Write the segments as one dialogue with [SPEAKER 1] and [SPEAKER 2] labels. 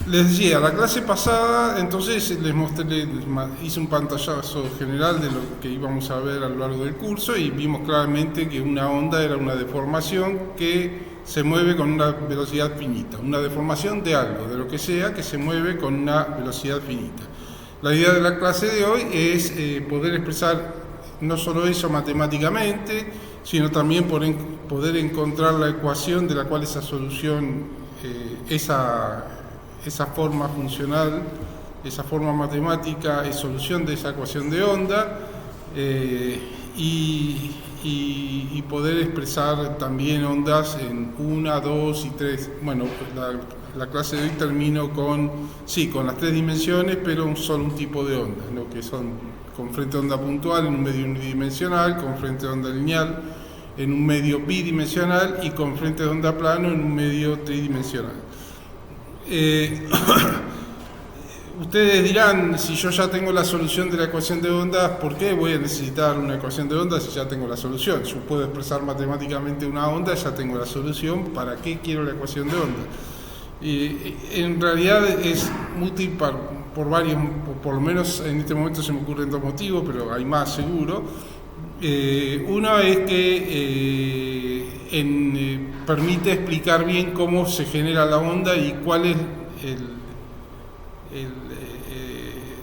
[SPEAKER 1] Les decía, la clase pasada, entonces les mostré, hice un pantallazo general de lo que íbamos a ver a lo largo del curso y vimos claramente que una onda era una deformación que se mueve con una velocidad finita, una deformación de algo, de lo que sea, que se mueve con una velocidad finita. La idea de la clase de hoy es poder expresar no solo eso matemáticamente, sino también poder encontrar la ecuación de la cual esa solución, esa forma funcional, esa forma matemática es solución de esa ecuación de onda, y poder expresar también ondas en 1, 2 y 3. Bueno, la clase de hoy termino con las 3 dimensiones, pero solo un tipo de onda, ¿no? Que son con frente de onda puntual en un medio unidimensional, con frente de onda lineal en un medio bidimensional y con frente de onda plano en un medio tridimensional. Ustedes dirán, si yo ya tengo la solución de la ecuación de ondas, ¿por qué voy a necesitar una ecuación de ondas si ya tengo la solución? Yo puedo expresar matemáticamente una onda, ya tengo la solución, ¿para qué quiero la ecuación de ondas? En realidad es útil por varios, por lo menos en este momento se me ocurren 2 motivos, pero hay más seguro. Uno es que permite explicar bien cómo se genera la onda y cuál es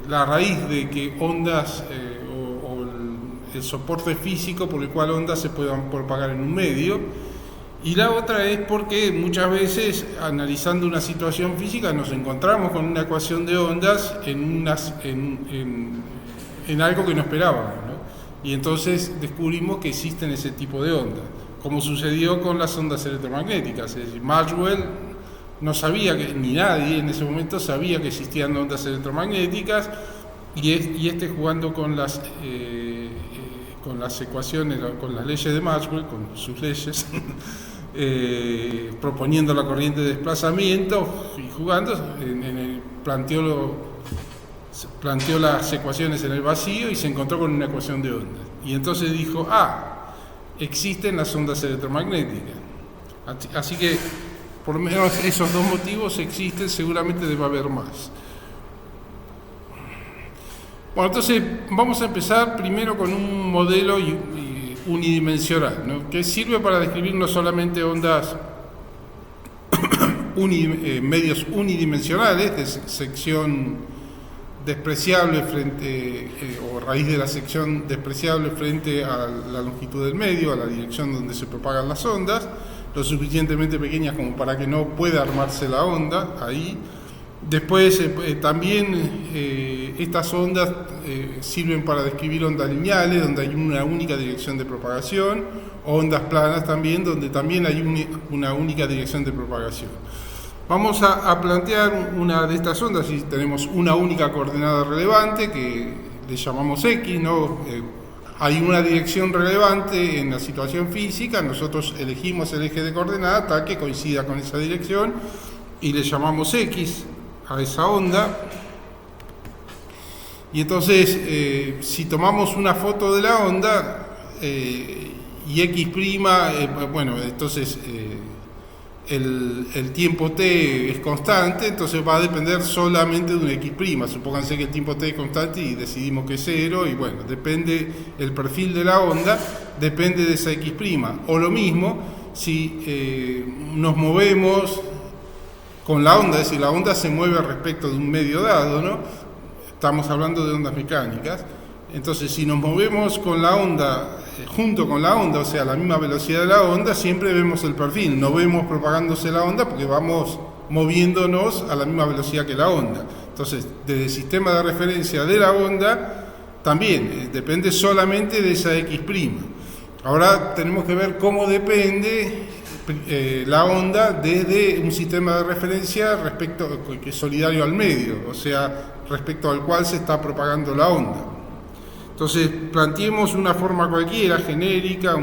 [SPEAKER 1] la raíz de que ondas o el soporte físico por el cual ondas se puedan propagar en un medio. Y la otra es porque muchas veces, analizando una situación física, nos encontramos con una ecuación de ondas en algo que no esperábamos, ¿no? Y entonces descubrimos que existen ese tipo de ondas, como sucedió con las ondas electromagnéticas. Es decir, Maxwell no sabía, ni nadie en ese momento sabía que existían ondas electromagnéticas, y jugando con las ecuaciones, con las leyes de Maxwell, con sus leyes, proponiendo la corriente de desplazamiento y jugando, planteó las ecuaciones en el vacío y se encontró con una ecuación de ondas. Y entonces dijo, existen las ondas electromagnéticas. Así que, por lo menos esos 2 motivos existen, seguramente debe haber más. Bueno, entonces vamos a empezar primero con un modelo unidimensional, ¿no? Que sirve para describir no solamente ondas medios unidimensionales de sección despreciable o raíz de la sección despreciable frente a la longitud del medio, a la dirección donde se propagan las ondas, lo suficientemente pequeñas como para que no pueda armarse la onda ahí. Después también estas ondas sirven para describir ondas lineales, donde hay una única dirección de propagación, o ondas planas también, donde también hay una única dirección de propagación. Vamos a plantear una de estas ondas y tenemos una única coordenada relevante que le llamamos X, ¿no? Hay una dirección relevante en la situación física, nosotros elegimos el eje de coordenada tal que coincida con esa dirección y le llamamos X a esa onda. Y entonces, si tomamos una foto de la onda y X', entonces el tiempo t es constante, entonces va a depender solamente de un X'. Supónganse que el tiempo t es constante y decidimos que es 0, y bueno, depende el perfil de la onda, depende de esa X'. O lo mismo, si nos movemos con la onda, es decir, la onda se mueve respecto de un medio dado, ¿no? Estamos hablando de ondas mecánicas. Entonces, si nos movemos con la onda, junto con la onda, o sea, a la misma velocidad de la onda, siempre vemos el perfil. No vemos propagándose la onda porque vamos moviéndonos a la misma velocidad que la onda. Entonces, desde el sistema de referencia de la onda, también depende solamente de esa X'. Ahora tenemos que ver cómo depende la onda desde un sistema de referencia que es solidario al medio, o sea, respecto al cual se está propagando la onda. Entonces, planteemos una forma cualquiera, genérica,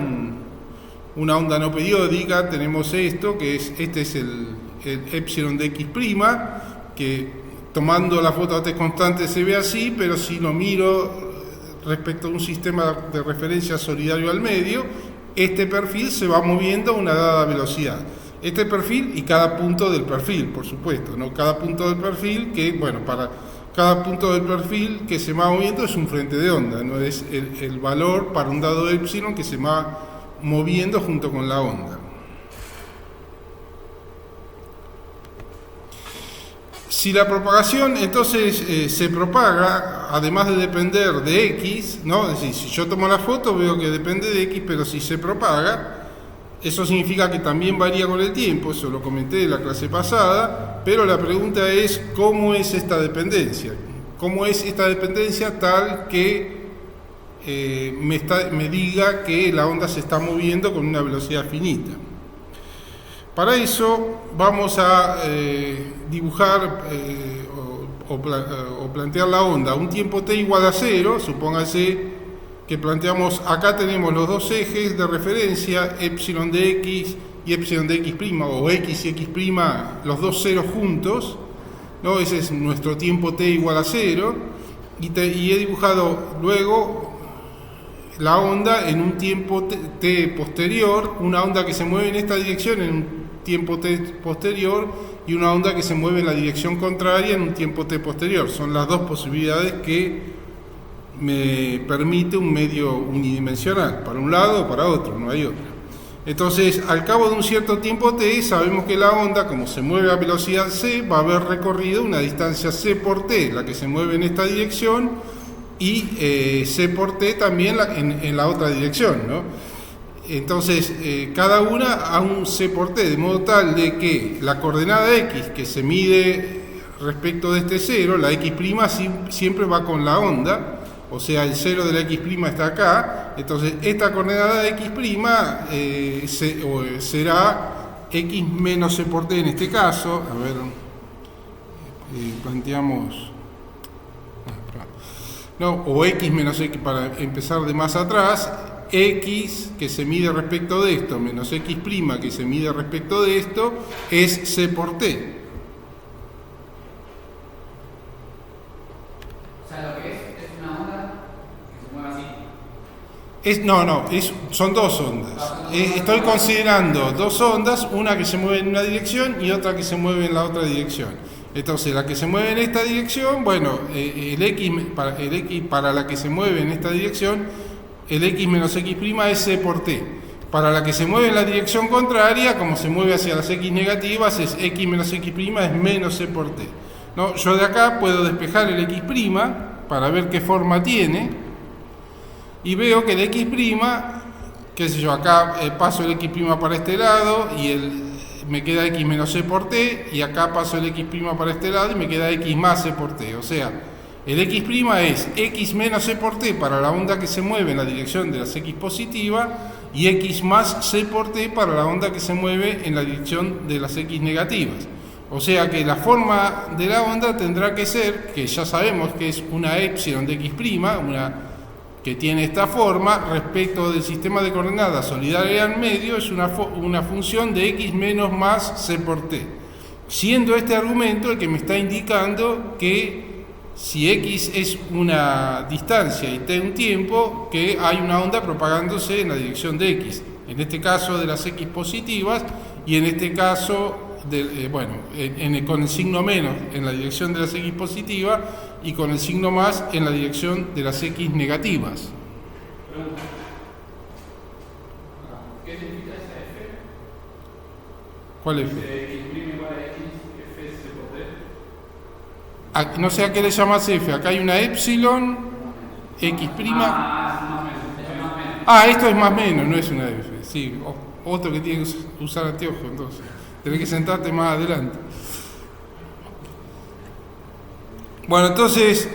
[SPEAKER 1] una onda no periódica. Tenemos esto, este es el epsilon de X', que tomando la foto a t constante se ve así, pero si lo miro respecto a un sistema de referencia solidario al medio, este perfil se va moviendo a una dada velocidad. este perfil y cada punto del perfil, por supuesto, ¿no? Cada punto del perfil que, bueno, para cada punto del perfil que se va moviendo es un frente de onda, no es el valor para un dado epsilon que se va moviendo junto con la onda. Si la propagación entonces se propaga, además de depender de X, ¿no? Es decir, si yo tomo la foto veo que depende de X, pero si se propaga, eso significa que también varía con el tiempo, eso lo comenté en la clase pasada, pero la pregunta es ¿cómo es esta dependencia? ¿Cómo es esta dependencia tal que me diga que la onda se está moviendo con una velocidad finita? Para eso vamos a dibujar o plantear la onda a un tiempo t igual a 0, supóngase que planteamos, acá tenemos los dos ejes de referencia, epsilon de x y epsilon de x', o x y x', los dos ceros juntos, ¿no? Ese es nuestro tiempo t igual a 0, y he dibujado luego la onda en un tiempo t posterior, una onda que se mueve en esta dirección en un tiempo t posterior, y una onda que se mueve en la dirección contraria en un tiempo t posterior. Son las dos posibilidades que me permite un medio unidimensional, para un lado o para otro, no hay otra. Entonces, al cabo de un cierto tiempo t, sabemos que la onda, como se mueve a velocidad c, va a haber recorrido una distancia c por t, la que se mueve en esta dirección, y c por t también en la otra dirección, ¿no? Entonces, cada una a un c por t, de modo tal de que la coordenada x que se mide respecto de este cero, la x' siempre va con la onda. O sea, el 0 de la x' está acá, entonces esta coordenada de x' será x menos c por t en este caso. A ver, planteamos, no, o x menos x, para empezar de más atrás, x que se mide respecto de esto, menos x' que se mide respecto de esto, es c por t. Son dos ondas. Estoy considerando dos ondas, una que se mueve en una dirección y otra que se mueve en la otra dirección. Entonces, la que se mueve en esta dirección, bueno, el x para la que se mueve en esta dirección, el x menos x' es c por t. Para la que se mueve en la dirección contraria, como se mueve hacia las x negativas, es x menos x' es menos c por t. ¿No? Yo de acá puedo despejar el x' para ver qué forma tiene. Y veo que el x', qué sé yo, acá paso el x' para este lado y me queda x menos c por t, y acá paso el x' para este lado y me queda x más c por t. O sea, el x' es x menos c por t para la onda que se mueve en la dirección de las x positivas y x más c por t para la onda que se mueve en la dirección de las x negativas. O sea que la forma de la onda tendrá que ser, que ya sabemos que es una epsilon de x', que tiene esta forma, respecto del sistema de coordenadas solidaria al medio, es una función de x menos más c por t, siendo este argumento el que me está indicando que si x es una distancia y t un tiempo, que hay una onda propagándose en la dirección de x, en este caso de las x positivas, y en este caso con el signo menos en la dirección de las x positivas y con el signo más en la dirección de las x negativas.
[SPEAKER 2] ¿Qué significa esa f?
[SPEAKER 1] ¿Cuál f?
[SPEAKER 2] X' igual a x, f es c por t.
[SPEAKER 1] No sé a qué le llamas f. Acá hay una epsilon, x'. Esto es más menos, no es una f. Sí, otro que tiene que usar anteojo, entonces. Tenés que sentarte más adelante. Bueno, entonces,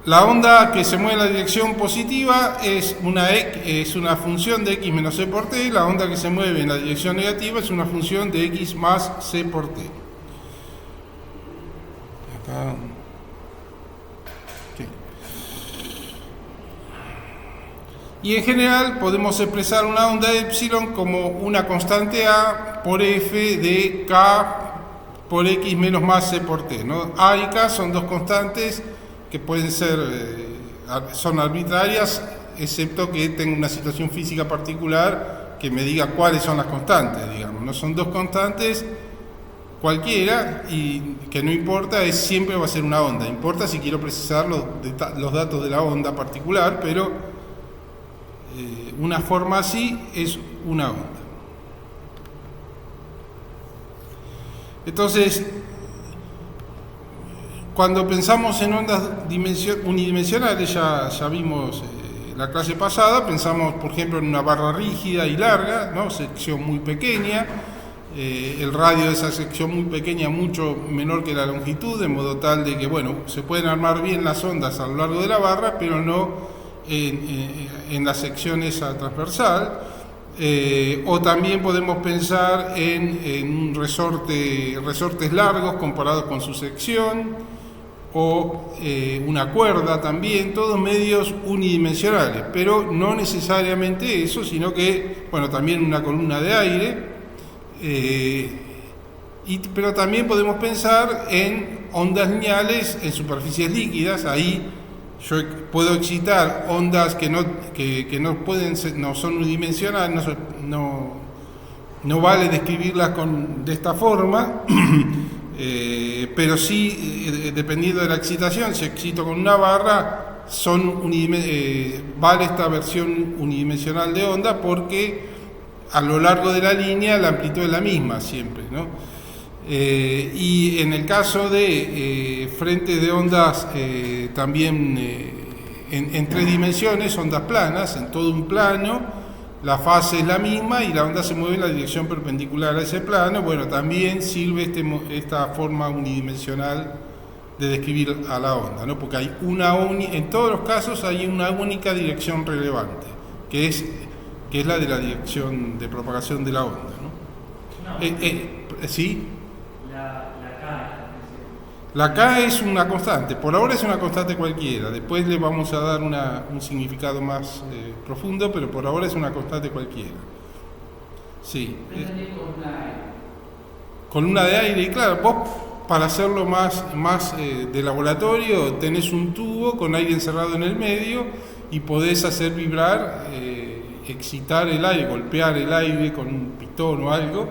[SPEAKER 1] la onda que se mueve en la dirección positiva es una función de x menos c por t. La onda que se mueve en la dirección negativa es una función de x más c por t. Acá. Okay. Y en general podemos expresar una onda epsilon como una constante a por f de k por x menos más c por t, ¿no? A y k son dos constantes que pueden ser, son arbitrarias, excepto que tenga una situación física particular que me diga cuáles son las constantes, digamos. digamos, no son dos constantes cualquiera y que no importa, siempre va a ser una onda. Importa si quiero precisar los datos de la onda particular, pero una forma así es una onda. Entonces, cuando pensamos en ondas unidimensionales, ya vimos la clase pasada, pensamos por ejemplo en una barra rígida y larga, ¿no? Sección muy pequeña, el radio de esa sección muy pequeña mucho menor que la longitud, de modo tal de que, bueno, se pueden armar bien las ondas a lo largo de la barra, pero no en la sección esa transversal. O también podemos pensar en resortes largos comparados con su sección, o una cuerda también, todos medios unidimensionales, pero no necesariamente eso, sino que, bueno, también una columna de aire, pero también podemos pensar en ondas lineales en superficies líquidas. Ahí yo puedo excitar ondas que no son unidimensionales, no vale describirlas de esta forma, pero sí, dependiendo de la excitación, si excito con una barra, vale esta versión unidimensional de onda, porque a lo largo de la línea la amplitud es la misma siempre, ¿no? Y en el caso de frentes de ondas también en 3 dimensiones, ondas planas, en todo un plano, la fase es la misma y la onda se mueve en la dirección perpendicular a ese plano. Bueno, también sirve esta forma unidimensional de describir a la onda, ¿no? Porque hay en todos los casos hay una única dirección relevante, que es la de la dirección de propagación de la onda, ¿no? ¿Sí? La K es una constante, por ahora es una constante cualquiera, después le vamos a dar un significado más profundo, pero por ahora es una constante cualquiera. Sí. Columna de aire, y claro, vos para hacerlo más de laboratorio tenés un tubo con aire encerrado en el medio y podés hacer vibrar, excitar el aire, golpear el aire con un pistón o algo,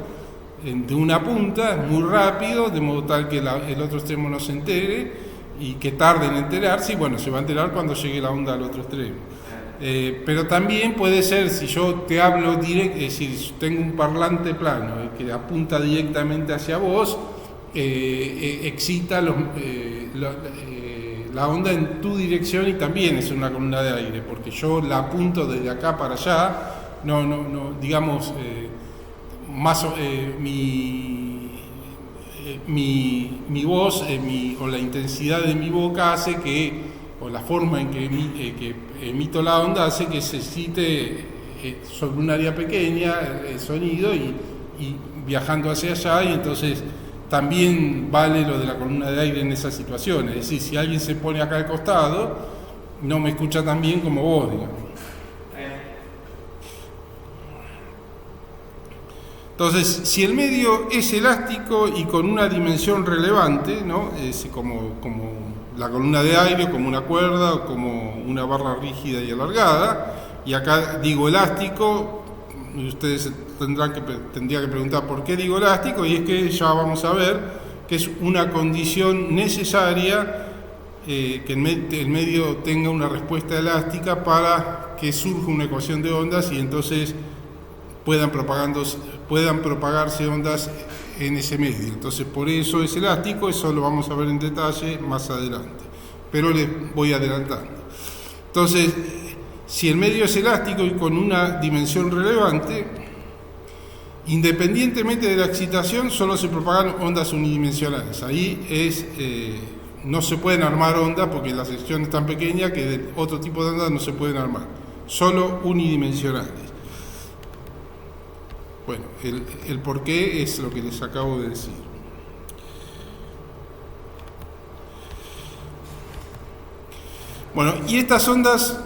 [SPEAKER 1] de una punta, muy rápido, de modo tal que el otro extremo no se entere y que tarde en enterarse, y bueno, se va a enterar cuando llegue la onda al otro extremo. Pero también puede ser, si yo te hablo directo, es decir, si tengo un parlante plano que apunta directamente hacia vos, excita la onda en tu dirección y también es una columna de aire, porque yo la apunto desde acá para allá, digamos, mi voz o la intensidad de mi boca hace o la forma en que emito la onda hace que se excite sobre un área pequeña el sonido y viajando hacia allá, y entonces también vale lo de la columna de aire en esas situaciones. Es decir, si alguien se pone acá al costado, no me escucha tan bien como vos, digamos. Entonces, si el medio es elástico y con una dimensión relevante, ¿no? Es como la columna de aire, como una cuerda o como una barra rígida y alargada, y acá digo elástico, ustedes tendría que preguntar por qué digo elástico, y es que ya vamos a ver que es una condición necesaria que el medio tenga una respuesta elástica para que surja una ecuación de ondas y entonces puedan propagarse ondas en ese medio. Entonces, por eso es elástico, eso lo vamos a ver en detalle más adelante, pero les voy adelantando. Entonces, si el medio es elástico y con una dimensión relevante, independientemente de la excitación, solo se propagan ondas unidimensionales. Ahí no se pueden armar ondas porque la sección es tan pequeña que de otro tipo de ondas no se pueden armar, solo unidimensionales. Bueno, el porqué es lo que les acabo de decir. Bueno, y estas ondas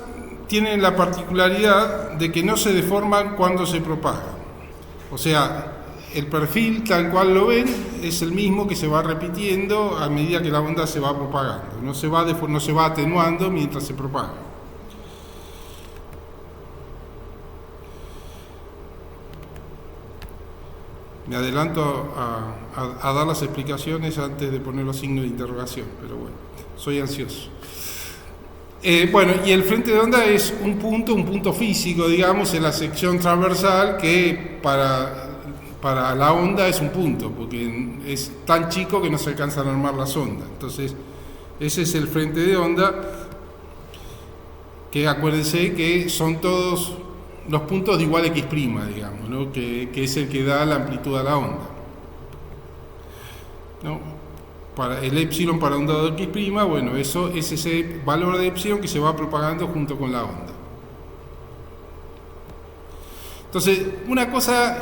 [SPEAKER 1] tienen la particularidad de que no se deforman cuando se propagan. O sea, el perfil tal cual lo ven es el mismo que se va repitiendo a medida que la onda se va propagando. No se va atenuando mientras se propaga. Me adelanto a dar las explicaciones antes de poner los signos de interrogación, pero bueno, soy ansioso. Bueno, y el frente de onda es un punto físico, digamos, en la sección transversal que para la onda es un punto, porque es tan chico que no se alcanzan a armar las ondas. Entonces, ese es el frente de onda, que acuérdense que son todos los puntos de igual X', digamos, ¿no? que es el que da la amplitud a la onda, ¿no? Para el epsilon para un dado X', bueno, eso es ese valor de epsilon que se va propagando junto con la onda. Entonces, una cosa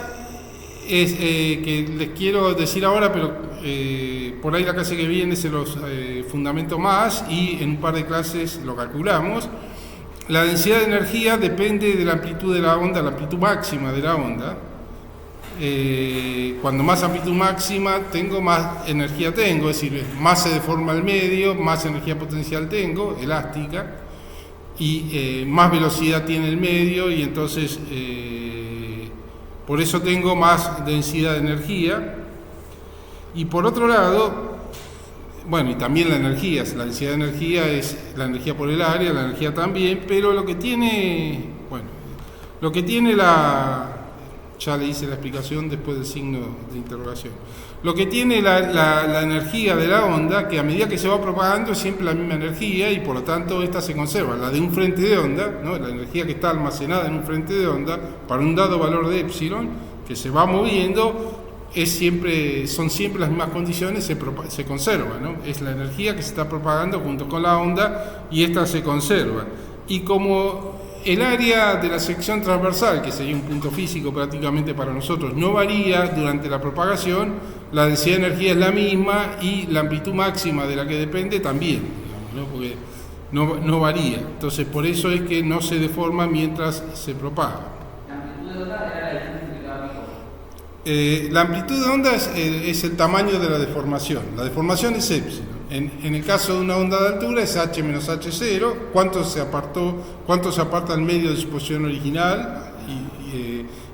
[SPEAKER 1] es que les quiero decir ahora, pero por ahí la clase que viene se los fundamento más y en un par de clases lo calculamos. La densidad de energía depende de la amplitud de la onda, la amplitud máxima de la onda. Cuando más amplitud máxima tengo, más energía tengo, es decir, más se deforma el medio, más energía potencial tengo, elástica, y más velocidad tiene el medio, y entonces por eso tengo más densidad de energía. Y por otro lado, bueno, y también la densidad de energía es la energía por el área, la energía también, pero lo que tiene ya le hice la explicación después del signo de interrogación. Lo que tiene la energía de la onda, que a medida que se va propagando es siempre la misma energía y por lo tanto esta se conserva. La de un frente de onda, ¿no? La energía que está almacenada en un frente de onda para un dado valor de epsilon, que se va moviendo, son siempre las mismas condiciones, se conserva, ¿no? Es la energía que se está propagando junto con la onda y esta se conserva. Y como el área de la sección transversal, que sería un punto físico prácticamente para nosotros, no varía durante la propagación, la densidad de energía es la misma y la amplitud máxima de la que depende también, digamos, ¿no? Porque no varía. Entonces, por eso es que no se deforma mientras se propaga. La amplitud de onda es el tamaño de la deformación. La deformación es epsilon. En el caso de una onda de altura es h menos h0, cuánto se aparta el medio de su posición original,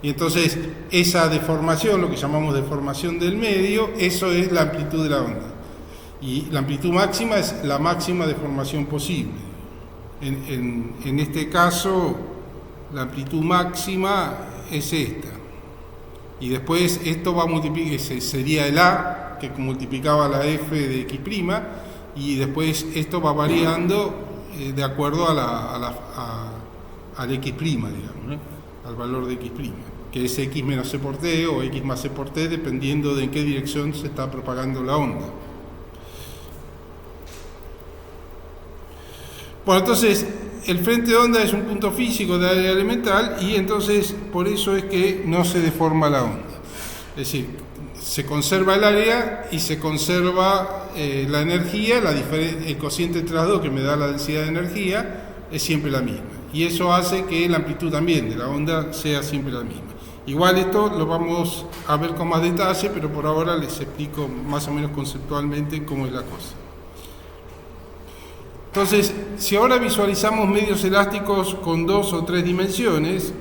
[SPEAKER 1] y entonces esa deformación, lo que llamamos deformación del medio, eso es la amplitud de la onda. Y la amplitud máxima es la máxima deformación posible. En este caso, la amplitud máxima es esta. Y después esto va a multiplicar, sería el A, que multiplicaba la F de X', y después esto va variando de acuerdo al X', digamos, ¿no? Al valor de X', que es X menos C por T o X más C por T, dependiendo de en qué dirección se está propagando la onda. Bueno, entonces el frente de onda es un punto físico de área elemental y entonces por eso es que no se deforma la onda. Es decir, se conserva el área y se conserva la energía, el cociente entre las dos que me da la densidad de energía es siempre la misma. Y eso hace que la amplitud también de la onda sea siempre la misma. Igual esto lo vamos a ver con más detalle, pero por ahora les explico más o menos conceptualmente cómo es la cosa. Entonces, si ahora visualizamos medios elásticos con 2 o 3 dimensiones,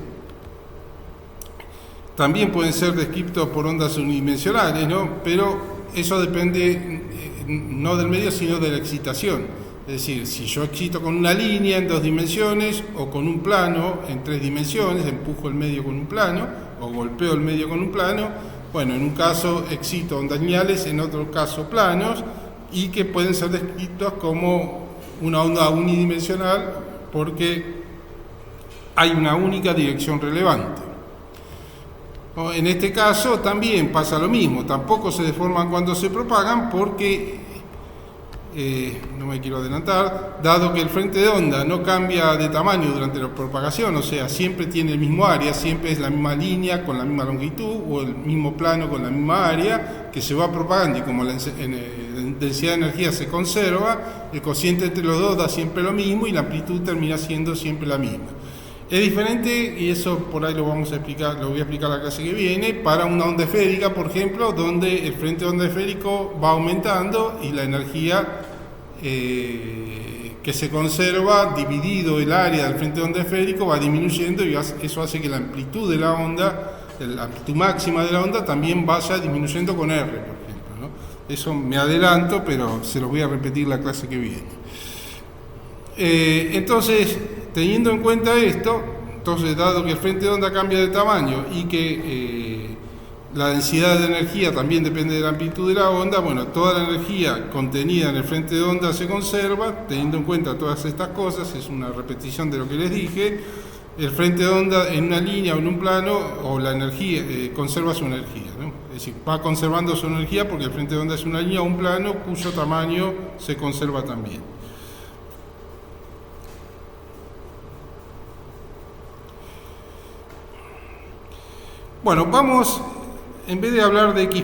[SPEAKER 1] también pueden ser descritos por ondas unidimensionales, ¿no? Pero eso depende no del medio, sino de la excitación. Es decir, si yo excito con una línea en 2 dimensiones o con un plano en 3 dimensiones, empujo el medio con un plano o golpeo el medio con un plano, bueno, en un caso excito ondas lineales, en otro caso planos, y que pueden ser descritos como una onda unidimensional porque hay una única dirección relevante. En este caso también pasa lo mismo, tampoco se deforman cuando se propagan porque, no me quiero adelantar, dado que el frente de onda no cambia de tamaño durante la propagación, o sea, siempre tiene el mismo área, siempre es la misma línea con la misma longitud o el mismo plano con la misma área que se va propagando, y como la densidad de energía se conserva, el cociente entre los dos da siempre lo mismo y la amplitud termina siendo siempre la misma. Es diferente, y eso por ahí lo voy a explicar la clase que viene, para una onda esférica, por ejemplo, donde el frente de onda esférico va aumentando y la energía que se conserva, dividido el área del frente de onda esférico, va disminuyendo y eso hace que la amplitud de la onda la amplitud máxima de la onda también vaya disminuyendo con R, por ejemplo, ¿no? Eso me adelanto, pero se los voy a repetir la clase que viene. Entonces, teniendo en cuenta esto, entonces, dado que el frente de onda cambia de tamaño y que la densidad de energía también depende de la amplitud de la onda, bueno, toda la energía contenida en el frente de onda se conserva, teniendo en cuenta todas estas cosas, es una repetición de lo que les dije. El frente de onda en una línea o en un plano, o la energía, conserva su energía, ¿no? Es decir, va conservando su energía porque el frente de onda es una línea o un plano cuyo tamaño se conserva también. Bueno, vamos, en vez de hablar de X'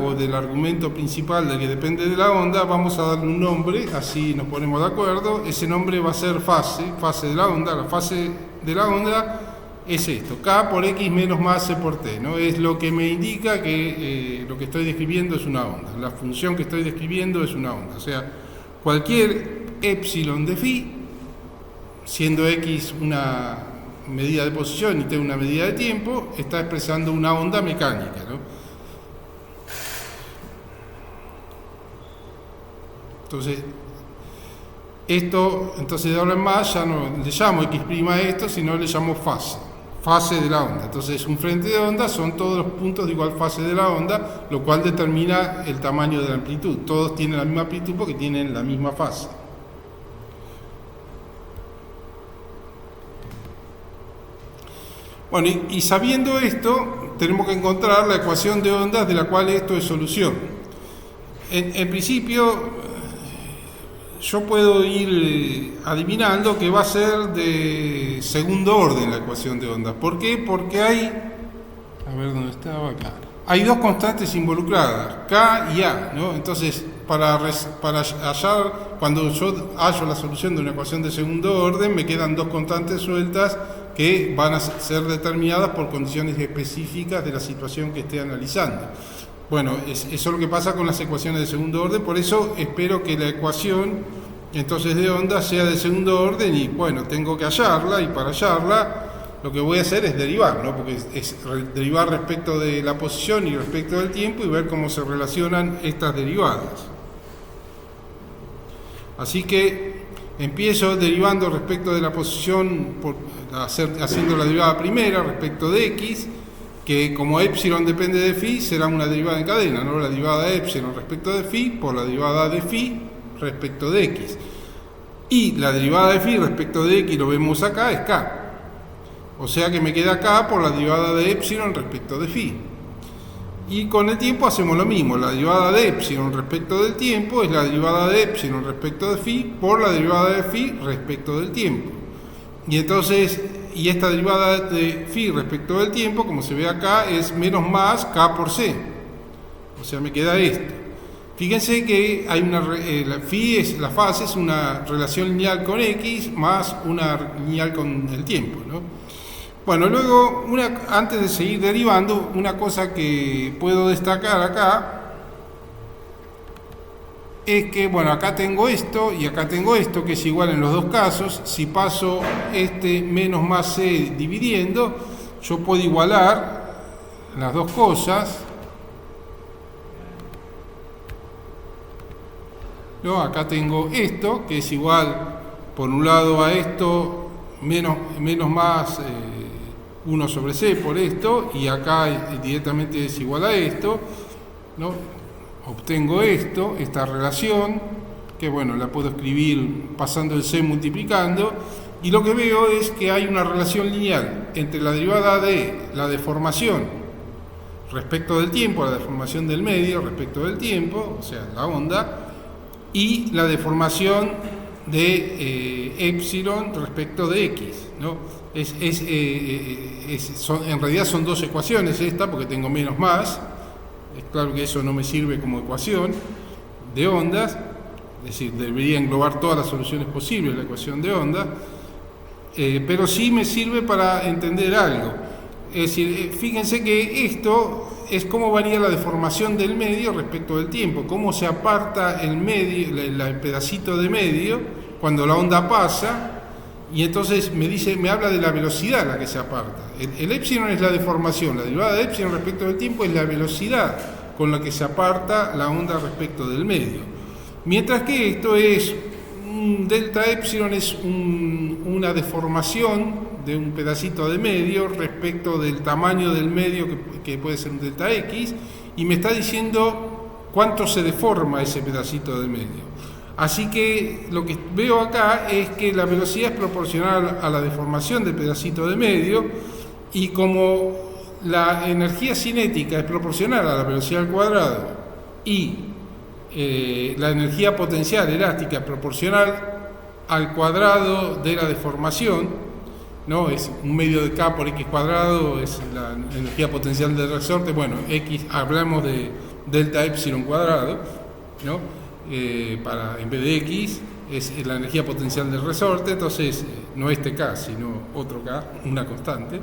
[SPEAKER 1] o del argumento principal de que depende de la onda, vamos a darle un nombre, así nos ponemos de acuerdo. Ese nombre va a ser fase de la onda. La fase de la onda es esto, K por X menos más C por T, ¿no? Es lo que me indica que lo que estoy describiendo es una onda. La función que estoy describiendo es una onda. O sea, cualquier epsilon de phi, siendo X una medida de posición y T una medida de tiempo, está expresando una onda mecánica, ¿no? Entonces de ahora en más ya no le llamo X' a esto, sino le llamo fase de la onda. Entonces un frente de onda son todos los puntos de igual fase de la onda, lo cual determina el tamaño de la amplitud. Todos tienen la misma amplitud porque tienen la misma fase. Bueno, y sabiendo esto, tenemos que encontrar la ecuación de ondas de la cual esto es solución. En principio, yo puedo ir adivinando que va a ser de segundo orden la ecuación de ondas. ¿Por qué? Porque hay, a ver dónde estaba acá, hay dos constantes involucradas, K y A, ¿no? Entonces, para hallar, cuando yo hallo la solución de una ecuación de segundo orden, me quedan dos constantes sueltas que van a ser determinadas por condiciones específicas de la situación que esté analizando. Bueno, eso es lo que pasa con las ecuaciones de segundo orden, por eso espero que la ecuación entonces de onda sea de segundo orden y bueno, tengo que hallarla, y para hallarla lo que voy a hacer es derivar, ¿no? Porque es derivar respecto de la posición y respecto del tiempo y ver cómo se relacionan estas derivadas. Así que empiezo derivando respecto de la posición, haciendo la derivada primera respecto de X, que como epsilon depende de phi, será una derivada en cadena, ¿no? La derivada de epsilon respecto de phi por la derivada de phi respecto de X. Y la derivada de phi respecto de X, lo vemos acá, es K. O sea que me queda K por la derivada de epsilon respecto de phi. Y con el tiempo hacemos lo mismo, la derivada de epsilon respecto del tiempo es la derivada de epsilon respecto de phi por la derivada de phi respecto del tiempo. Y entonces, y esta derivada de phi respecto del tiempo, como se ve acá, es menos más K por C. O sea, me queda esto. Fíjense que hay la fase es una relación lineal con X más una lineal con el tiempo, ¿no? Bueno, luego, antes de seguir derivando, una cosa que puedo destacar acá es que, bueno, acá tengo esto y acá tengo esto, que es igual en los dos casos. Si paso este menos más C dividiendo, yo puedo igualar las dos cosas, ¿no? Acá tengo esto, que es igual, por un lado a esto, menos más 1 sobre C por esto, y acá directamente es igual a esto, ¿no? Obtengo esta relación, que bueno, la puedo escribir pasando el C multiplicando, y lo que veo es que hay una relación lineal entre la derivada de la deformación respecto del tiempo, la deformación del medio respecto del tiempo, o sea, la onda, y la deformación de epsilon respecto de X, ¿no? En realidad son dos ecuaciones esta, porque tengo menos más. Es claro que eso no me sirve como ecuación de ondas, es decir, debería englobar todas las soluciones posibles de la ecuación de ondas, pero sí me sirve para entender algo. Es decir, fíjense que esto es cómo varía la deformación del medio respecto del tiempo, cómo se aparta el medio, el pedacito de medio cuando la onda pasa, y entonces me habla de la velocidad a la que se aparta. El épsilon es la deformación, la derivada de épsilon respecto del tiempo es la velocidad con la que se aparta la onda respecto del medio. Mientras que esto es, un delta épsilon es una deformación de un pedacito de medio respecto del tamaño del medio, que puede ser un delta X, y me está diciendo cuánto se deforma ese pedacito de medio. Así que lo que veo acá es que la velocidad es proporcional a la deformación del pedacito de medio, y como la energía cinética es proporcional a la velocidad al cuadrado y la energía potencial elástica es proporcional al cuadrado de la deformación, ¿no? Es un medio de K por X cuadrado, es la energía potencial del resorte. Bueno, X, hablamos de delta épsilon cuadrado, ¿no? En vez de X es la energía potencial del resorte, entonces no este K, sino otro K, una constante.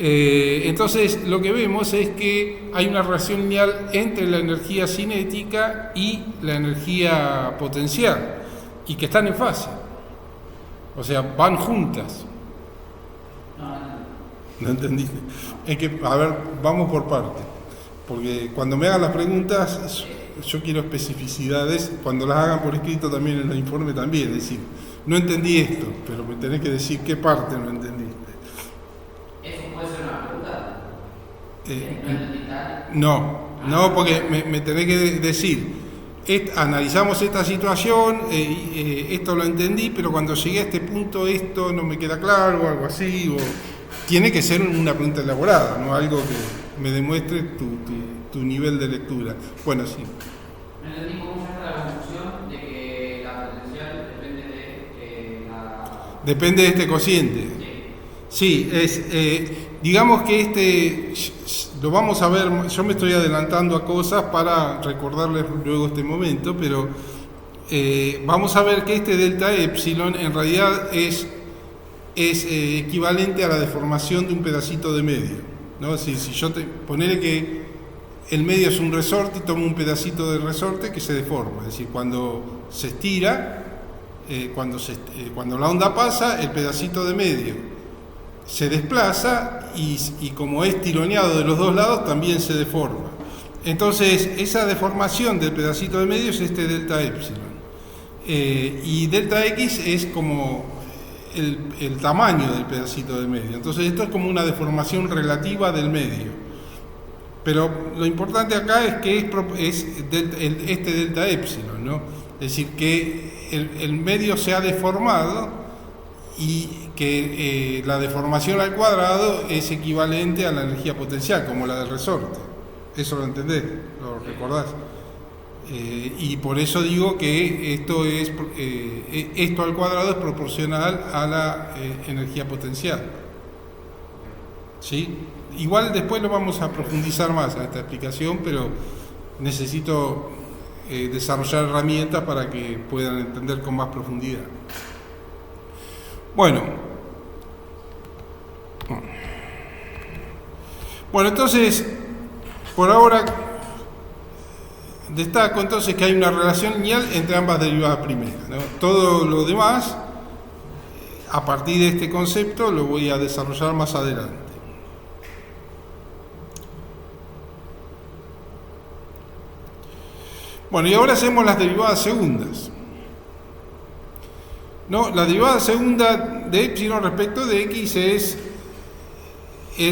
[SPEAKER 1] Entonces lo que vemos es que hay una relación lineal entre la energía cinética y la energía potencial, y que están en fase, o sea, van juntas. ¿No entendiste? Es que, a ver, vamos por partes, porque cuando me hagan las preguntas yo quiero especificidades, cuando las hagan por escrito también en el informe también, es decir, no entendí esto, pero me tenés que decir qué parte no entendiste.
[SPEAKER 2] ¿Eso puede ser una pregunta?
[SPEAKER 1] No, porque me tenés que decir, analizamos esta situación, esto lo entendí, pero cuando llegué a este punto esto no me queda claro, o algo así, o tiene que ser una pregunta elaborada, no algo que me demuestre tu nivel de lectura. Bueno, sí.
[SPEAKER 2] No entendí cómo se hace la conclusión de que la potencial depende de
[SPEAKER 1] Depende de este cociente. Sí, digamos que lo vamos a ver, yo me estoy adelantando a cosas para recordarles luego este momento, pero vamos a ver que este delta épsilon en realidad es equivalente a la deformación de un pedacito de medio, ¿no? Si yo ponele que el medio es un resorte y tomo un pedacito del resorte que se deforma, es decir, cuando se estira, cuando la onda pasa, el pedacito de medio se desplaza y como es tironeado de los dos lados también se deforma. Entonces esa deformación del pedacito de medio es este delta épsilon, y delta X es como el tamaño del pedacito de medio. Entonces esto es como una deformación relativa del medio, pero lo importante acá es que es este delta épsilon, ¿no? Es decir, que el medio se ha deformado y que la deformación al cuadrado es equivalente a la energía potencial, como la del resorte. ¿Eso lo entendés? ¿Lo recordás? Y por eso digo que esto al cuadrado es proporcional a la energía potencial. ¿Sí? Igual después lo vamos a profundizar más a esta explicación, pero necesito desarrollar herramientas para que puedan entender con más profundidad. Bueno, entonces, por ahora destaco entonces que hay una relación lineal entre ambas derivadas primeras, ¿no? Todo lo demás, a partir de este concepto, lo voy a desarrollar más adelante. Bueno, y ahora hacemos las derivadas segundas. ¿No? La derivada segunda de épsilon respecto de x es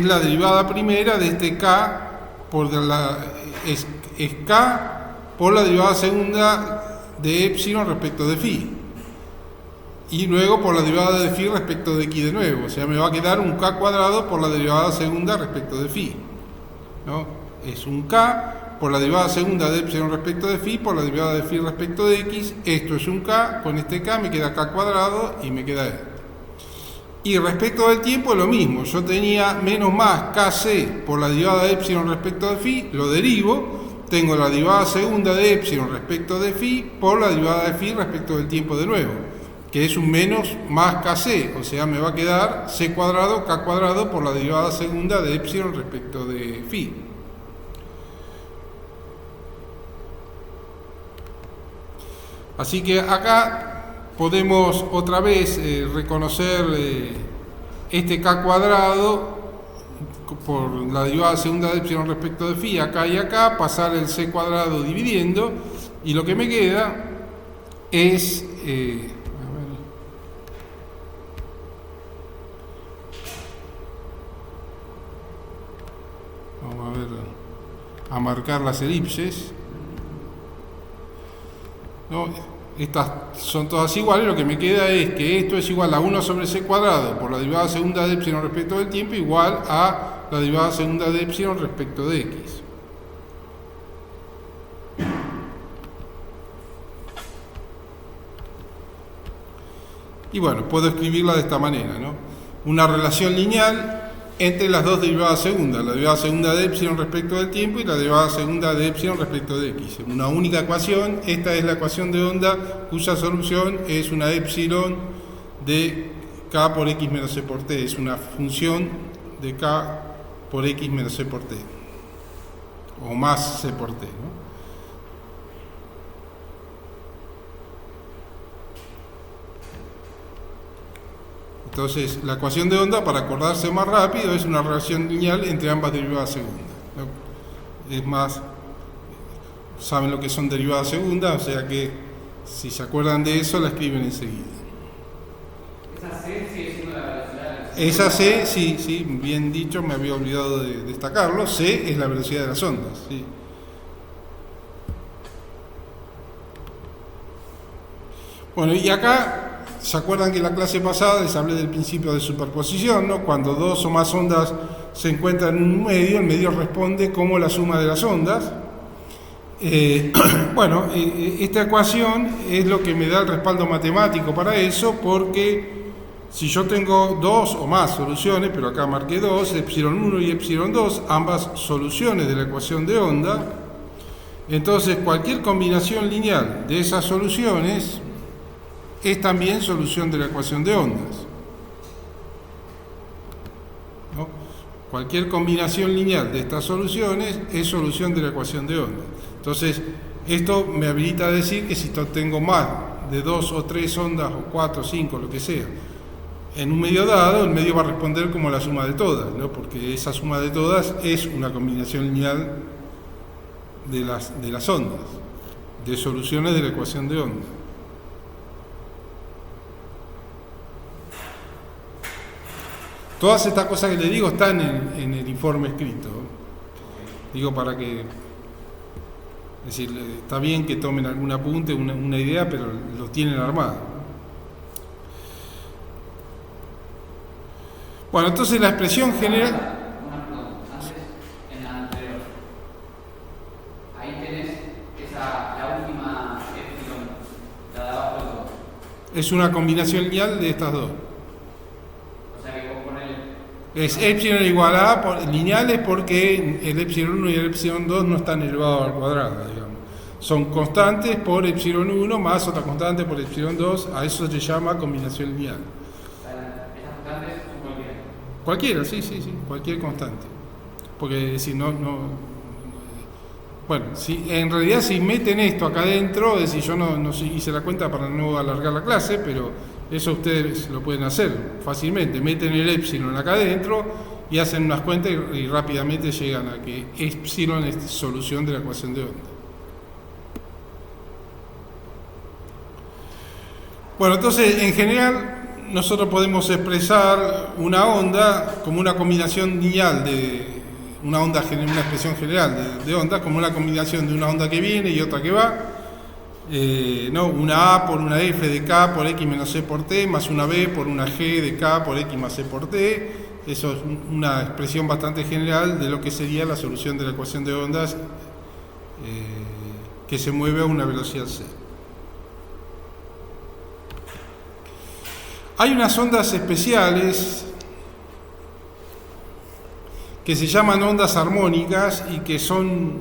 [SPEAKER 1] la derivada primera de este k es k por la derivada segunda de épsilon respecto de phi, y luego por la derivada de phi respecto de x de nuevo, o sea, me va a quedar un k cuadrado por la derivada segunda respecto de phi, ¿no? Es un k por la derivada segunda de épsilon respecto de phi por la derivada de phi respecto de x. Esto es un k, con este k me queda k cuadrado y me queda esto. Y respecto del tiempo lo mismo, yo tenía menos más kc por la derivada de épsilon respecto de phi, lo derivo, tengo la derivada segunda de épsilon respecto de phi por la derivada de phi respecto del tiempo de nuevo, que es un menos más kc, o sea, me va a quedar c cuadrado k cuadrado por la derivada segunda de épsilon respecto de phi. Así que acá podemos otra vez reconocer este k cuadrado por la derivada segunda de epsilon respecto de phi acá y acá, pasar el c cuadrado dividiendo, y lo que me queda es vamos a marcar las elipses, ¿no? Estas son todas iguales, lo que me queda es que esto es igual a 1 sobre c cuadrado por la derivada segunda de epsilon respecto del tiempo igual a la derivada segunda de epsilon respecto de x. Y bueno, puedo escribirla de esta manera, ¿no? Una relación lineal entre las dos derivadas segundas, la derivada segunda de epsilon respecto del tiempo y la derivada segunda de epsilon respecto de x. Una única ecuación, esta es la ecuación de onda cuya solución es una epsilon de k por x menos c por t, es una función de k por x menos c por t, o más c por t, ¿no? Entonces, la ecuación de onda, para acordarse más rápido, es una relación lineal entre ambas derivadas segundas, ¿no? Es más, saben lo que son derivadas segundas, o sea que si se acuerdan de eso, la escriben enseguida.
[SPEAKER 2] ¿Esa C sigue siendo la velocidad?
[SPEAKER 1] Esa C, sí, bien dicho, me había olvidado de destacarlo, C es la velocidad de las ondas, sí. Bueno, y acá, ¿se acuerdan que en la clase pasada les hablé del principio de superposición, ¿no? Cuando dos o más ondas se encuentran en un medio, el medio responde como la suma de las ondas. Bueno, esta ecuación es lo que me da el respaldo matemático para eso, porque si yo tengo dos o más soluciones, pero acá marqué dos, epsilon 1 y epsilon 2, ambas soluciones de la ecuación de onda, entonces cualquier combinación lineal de esas soluciones es también solución de la ecuación de ondas, ¿no? Cualquier combinación lineal de estas soluciones es solución de la ecuación de ondas. Entonces, esto me habilita a decir que si tengo más de 2 o 3 ondas, o 4 o 5, lo que sea, en un medio dado, el medio va a responder como la suma de todas, ¿no? Porque esa suma de todas es una combinación lineal de las ondas, de soluciones de la ecuación de ondas. Todas estas cosas que les digo están en el informe escrito. Digo para que, es decir, está bien que tomen algún apunte, una idea, pero lo tienen armado. Bueno, entonces la expresión general...
[SPEAKER 2] Una pregunta. Antes, en la anterior, ahí tenés la última epsilon, la de abajo del todo.
[SPEAKER 1] Es una combinación lineal de estas dos. Es epsilon igual a lineales porque el epsilon 1 y el epsilon 2 no están elevados al cuadrado, digamos. Son constantes por epsilon 1 más otra constante por epsilon 2, a eso se llama combinación lineal.
[SPEAKER 2] ¿Esas constantes son cualquiera?
[SPEAKER 1] Cualquiera, sí, cualquier constante. Porque si no... Bueno, en realidad si meten esto acá adentro, es decir, yo no hice la cuenta para no alargar la clase, pero... Eso ustedes lo pueden hacer fácilmente. Meten el epsilon acá adentro y hacen unas cuentas y rápidamente llegan a que epsilon es solución de la ecuación de onda. Bueno, entonces en general nosotros podemos expresar una onda como una combinación lineal de una expresión general de onda como una combinación de una onda que viene y otra que va. No, una A por una F de K por X menos C por T, más una B por una G de K por X más C por T. Eso es una expresión bastante general de lo que sería la solución de la ecuación de ondas que se mueve a una velocidad C. Hay unas ondas especiales que se llaman ondas armónicas y que son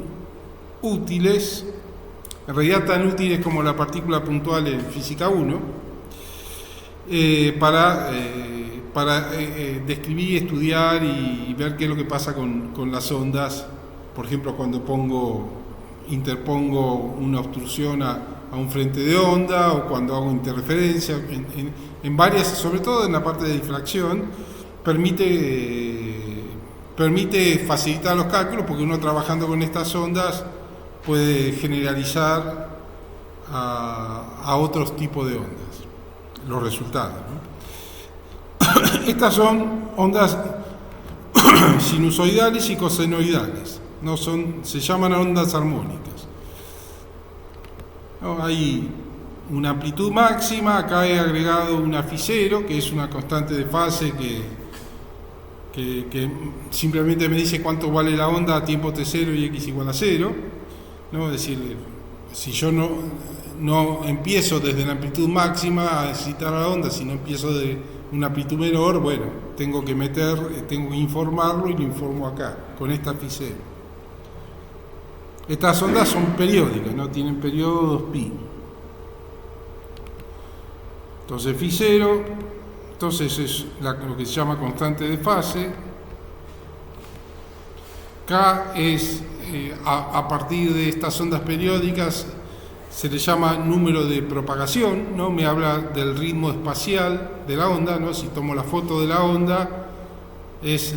[SPEAKER 1] útiles, en realidad tan útiles como la partícula puntual en física 1, para describir, estudiar y ver qué es lo que pasa con las ondas, por ejemplo, cuando interpongo una obstrucción a a un frente de onda o cuando hago interferencia, en varias, sobre todo en la parte de difracción, permite facilitar los cálculos, porque uno trabajando con estas ondas puede generalizar a otros tipos de ondas los resultados, ¿no? Estas son ondas sinusoidales y cosenoidales, no son, se llaman ondas armónicas, ¿no? Hay una amplitud máxima, acá he agregado una phi 0, que es una constante de fase que simplemente me dice cuánto vale la onda a tiempo t0 y x igual a 0, ¿no? Es decir, si yo no empiezo desde la amplitud máxima a excitar a la onda, sino empiezo de una amplitud menor, bueno, tengo que informarlo y lo informo acá, con esta phi 0. Estas ondas son periódicas, ¿no? Tienen periodo 2π. Entonces phi 0, entonces es lo que se llama constante de fase. K es, a partir de estas ondas periódicas, se le llama número de propagación, ¿no? Me habla del ritmo espacial de la onda, ¿no? Si tomo la foto de la onda, es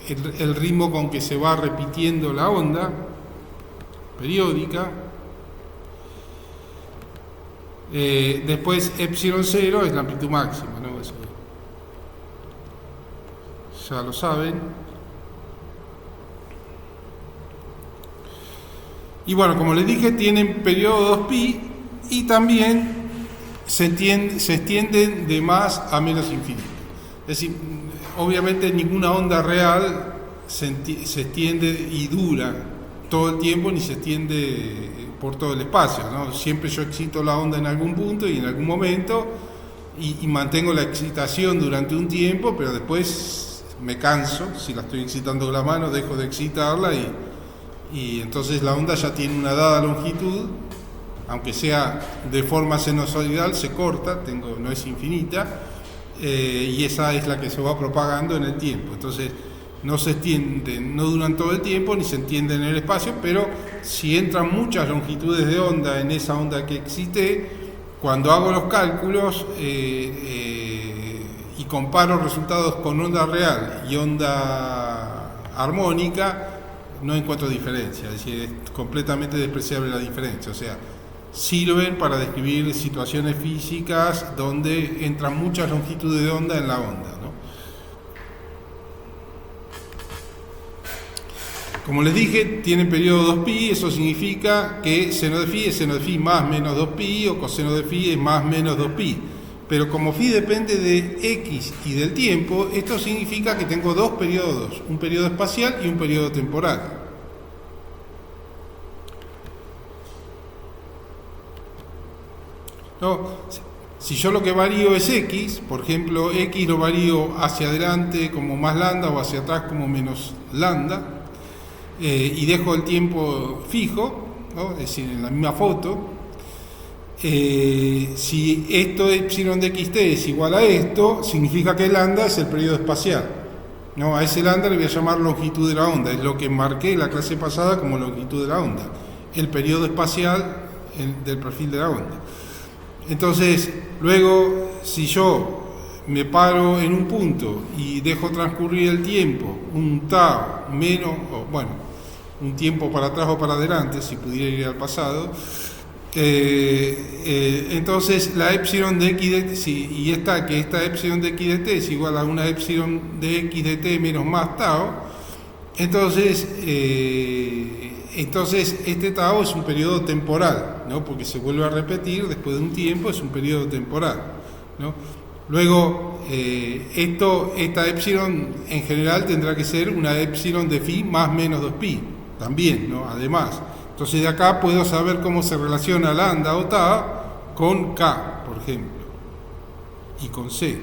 [SPEAKER 1] el ritmo con que se va repitiendo la onda periódica. Después epsilon 0 es la amplitud máxima, ¿no? Eso ya lo saben. Y bueno, como les dije, tienen periodo 2π y también se extienden de más a menos infinito. Es decir, obviamente ninguna onda real se extiende y dura todo el tiempo, ni se extiende por todo el espacio, ¿no? Siempre yo excito la onda en algún punto y en algún momento y mantengo la excitación durante un tiempo, pero después me canso. Si la estoy excitando con la mano, dejo de excitarla y entonces la onda ya tiene una dada longitud, aunque sea de forma sinusoidal, se corta, no es infinita, y esa es la que se va propagando en el tiempo. Entonces no se extienden, no duran todo el tiempo, ni se extienden en el espacio, pero si entran muchas longitudes de onda en esa onda que excité, cuando hago los cálculos y comparo resultados con onda real y onda armónica, no encuentro diferencia, es decir, es completamente despreciable la diferencia. O sea, sirven para describir situaciones físicas donde entran muchas longitudes de onda en la onda, ¿no? Como les dije, tienen periodo 2π, eso significa que seno de phi es seno de phi más menos 2π o coseno de phi es más menos 2π. Pero como phi depende de x y del tiempo, esto significa que tengo dos periodos, un periodo espacial y un periodo temporal. No, si yo lo que varío es x, por ejemplo, x lo varío hacia adelante como más lambda o hacia atrás como menos lambda, y dejo el tiempo fijo, ¿no? Es decir, en la misma foto. Si esto epsilon de xt es igual a esto, significa que lambda es el periodo espacial, ¿no? A ese lambda le voy a llamar longitud de la onda, es lo que marqué en la clase pasada como longitud de la onda, el periodo espacial del perfil de la onda. Entonces, luego, si yo me paro en un punto y dejo transcurrir el tiempo, un tau menos, o bueno, un tiempo para atrás o para adelante, si pudiera ir al pasado, entonces la epsilon de x de t, y esta epsilon de x de t es igual a una epsilon de x de t menos más tau, entonces este tau es un periodo temporal, ¿no? Porque se vuelve a repetir después de un tiempo, es un periodo temporal, ¿no? Luego, esta epsilon en general tendrá que ser una epsilon de phi más menos 2π, también, ¿no? Además. Entonces de acá puedo saber cómo se relaciona lambda o tau con K, por ejemplo, y con C.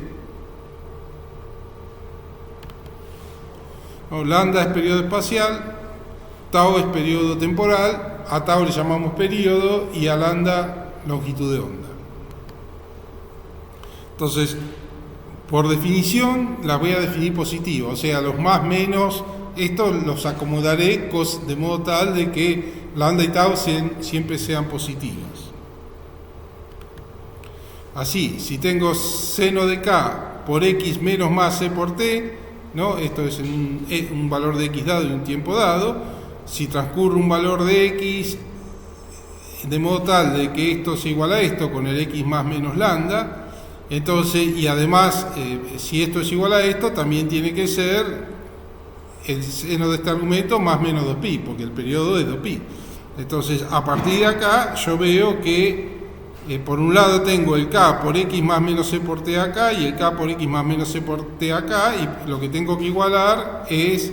[SPEAKER 1] No, lambda es periodo espacial, tau es periodo temporal, a tau le llamamos periodo y a lambda longitud de onda. Entonces, por definición, las voy a definir positivas, o sea, los más menos, estos los acomodaré de modo tal de que lambda y tau siempre sean positivas. Así, si tengo seno de k por x menos más c por t, ¿no? Esto es un valor de x dado en un tiempo dado. Si transcurre un valor de x de modo tal de que esto se iguala a esto con el x más menos lambda, entonces, y además, si esto es igual a esto, también tiene que ser el seno de este argumento más menos 2pi, porque el periodo es 2pi. Entonces, a partir de acá, yo veo que por un lado tengo el k por x más menos c por t acá y el k por x más menos c por t acá, y lo que tengo que igualar es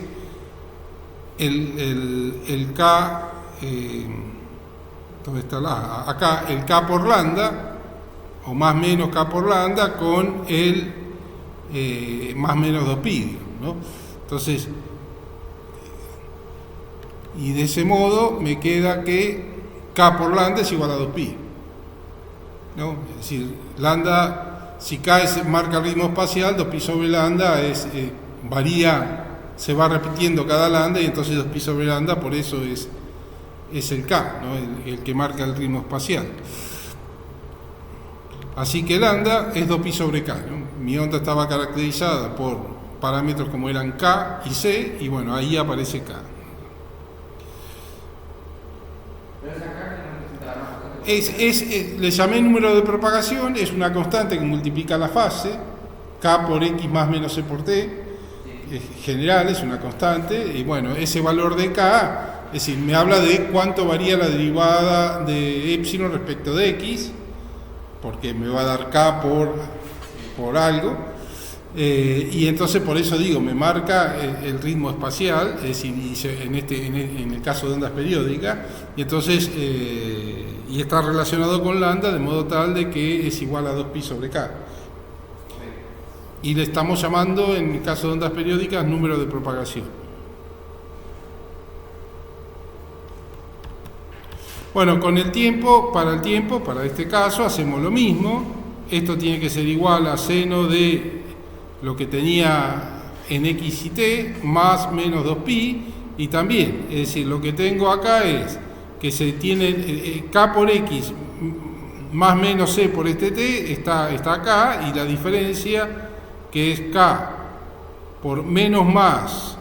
[SPEAKER 1] el k, ¿dónde está la? Acá el k por lambda, o más menos k por lambda, con el más menos 2pi, ¿no? Entonces, y de ese modo me queda que k por lambda es igual a 2pi, ¿no? Es decir, lambda, si k marca el ritmo espacial, 2pi sobre lambda varía, se va repitiendo cada lambda, y entonces 2pi sobre lambda, por eso es el k, ¿no? el que marca el ritmo espacial. Así que lambda es 2pi sobre k, ¿no? Mi onda estaba caracterizada por parámetros como eran k y c, y bueno, ahí aparece k. Le llamé número de propagación, es una constante que multiplica la fase, k por x más menos c por t, general, es una constante, y bueno, ese valor de k, es decir, me habla de cuánto varía la derivada de epsilon respecto de x, porque me va a dar k por algo, y entonces por eso digo, me marca el ritmo espacial, es decir, en el caso de ondas periódicas, y entonces y está relacionado con lambda de modo tal de que es igual a 2pi sobre k. Y le estamos llamando, en el caso de ondas periódicas, número de propagación. Bueno, con el tiempo, para este caso, hacemos lo mismo. Esto tiene que ser igual a seno de lo que tenía en x y t más menos 2pi, y también, es decir, lo que tengo acá es que se tiene k por x más menos c por este t está acá, y la diferencia, que es k por menos más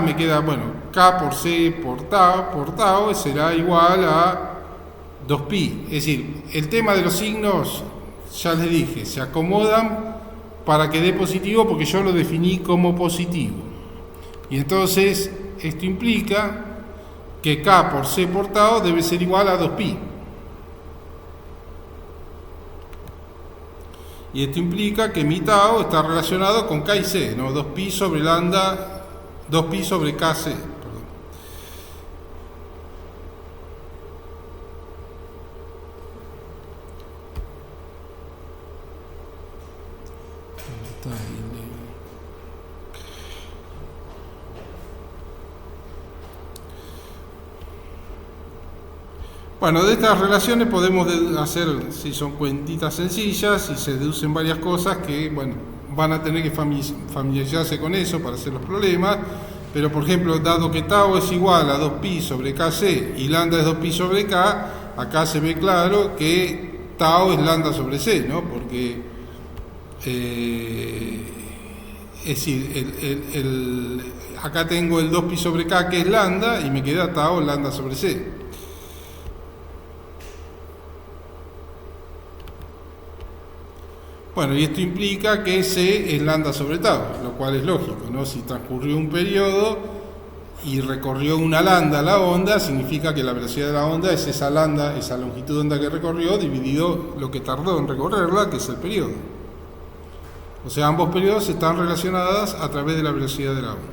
[SPEAKER 1] me queda, bueno, k por c por tau será igual a 2pi. Es decir, el tema de los signos, ya les dije, se acomodan para que dé positivo, porque yo lo definí como positivo. Y entonces esto implica que k por c por tau debe ser igual a 2pi. Y esto implica que mi tau está relacionado con k y c, ¿no? 2pi sobre lambda, 2pi sobre kc, perdón. Bueno, de estas relaciones podemos hacer, si son cuentitas sencillas y se deducen varias cosas que, bueno, van a tener que familiarizarse con eso para hacer los problemas, pero por ejemplo, dado que tau es igual a 2pi sobre kc y lambda es 2pi sobre k, acá se ve claro que tau es lambda sobre c, ¿no? Porque, es decir, acá tengo el 2pi sobre k, que es lambda, y me queda tau lambda sobre c. Bueno, y esto implica que c es lambda sobre tau, lo cual es lógico, ¿no? Si transcurrió un periodo y recorrió una lambda la onda, significa que la velocidad de la onda es esa lambda, esa longitud de onda que recorrió, dividido lo que tardó en recorrerla, que es el periodo. O sea, ambos periodos están relacionados a través de la velocidad de la onda.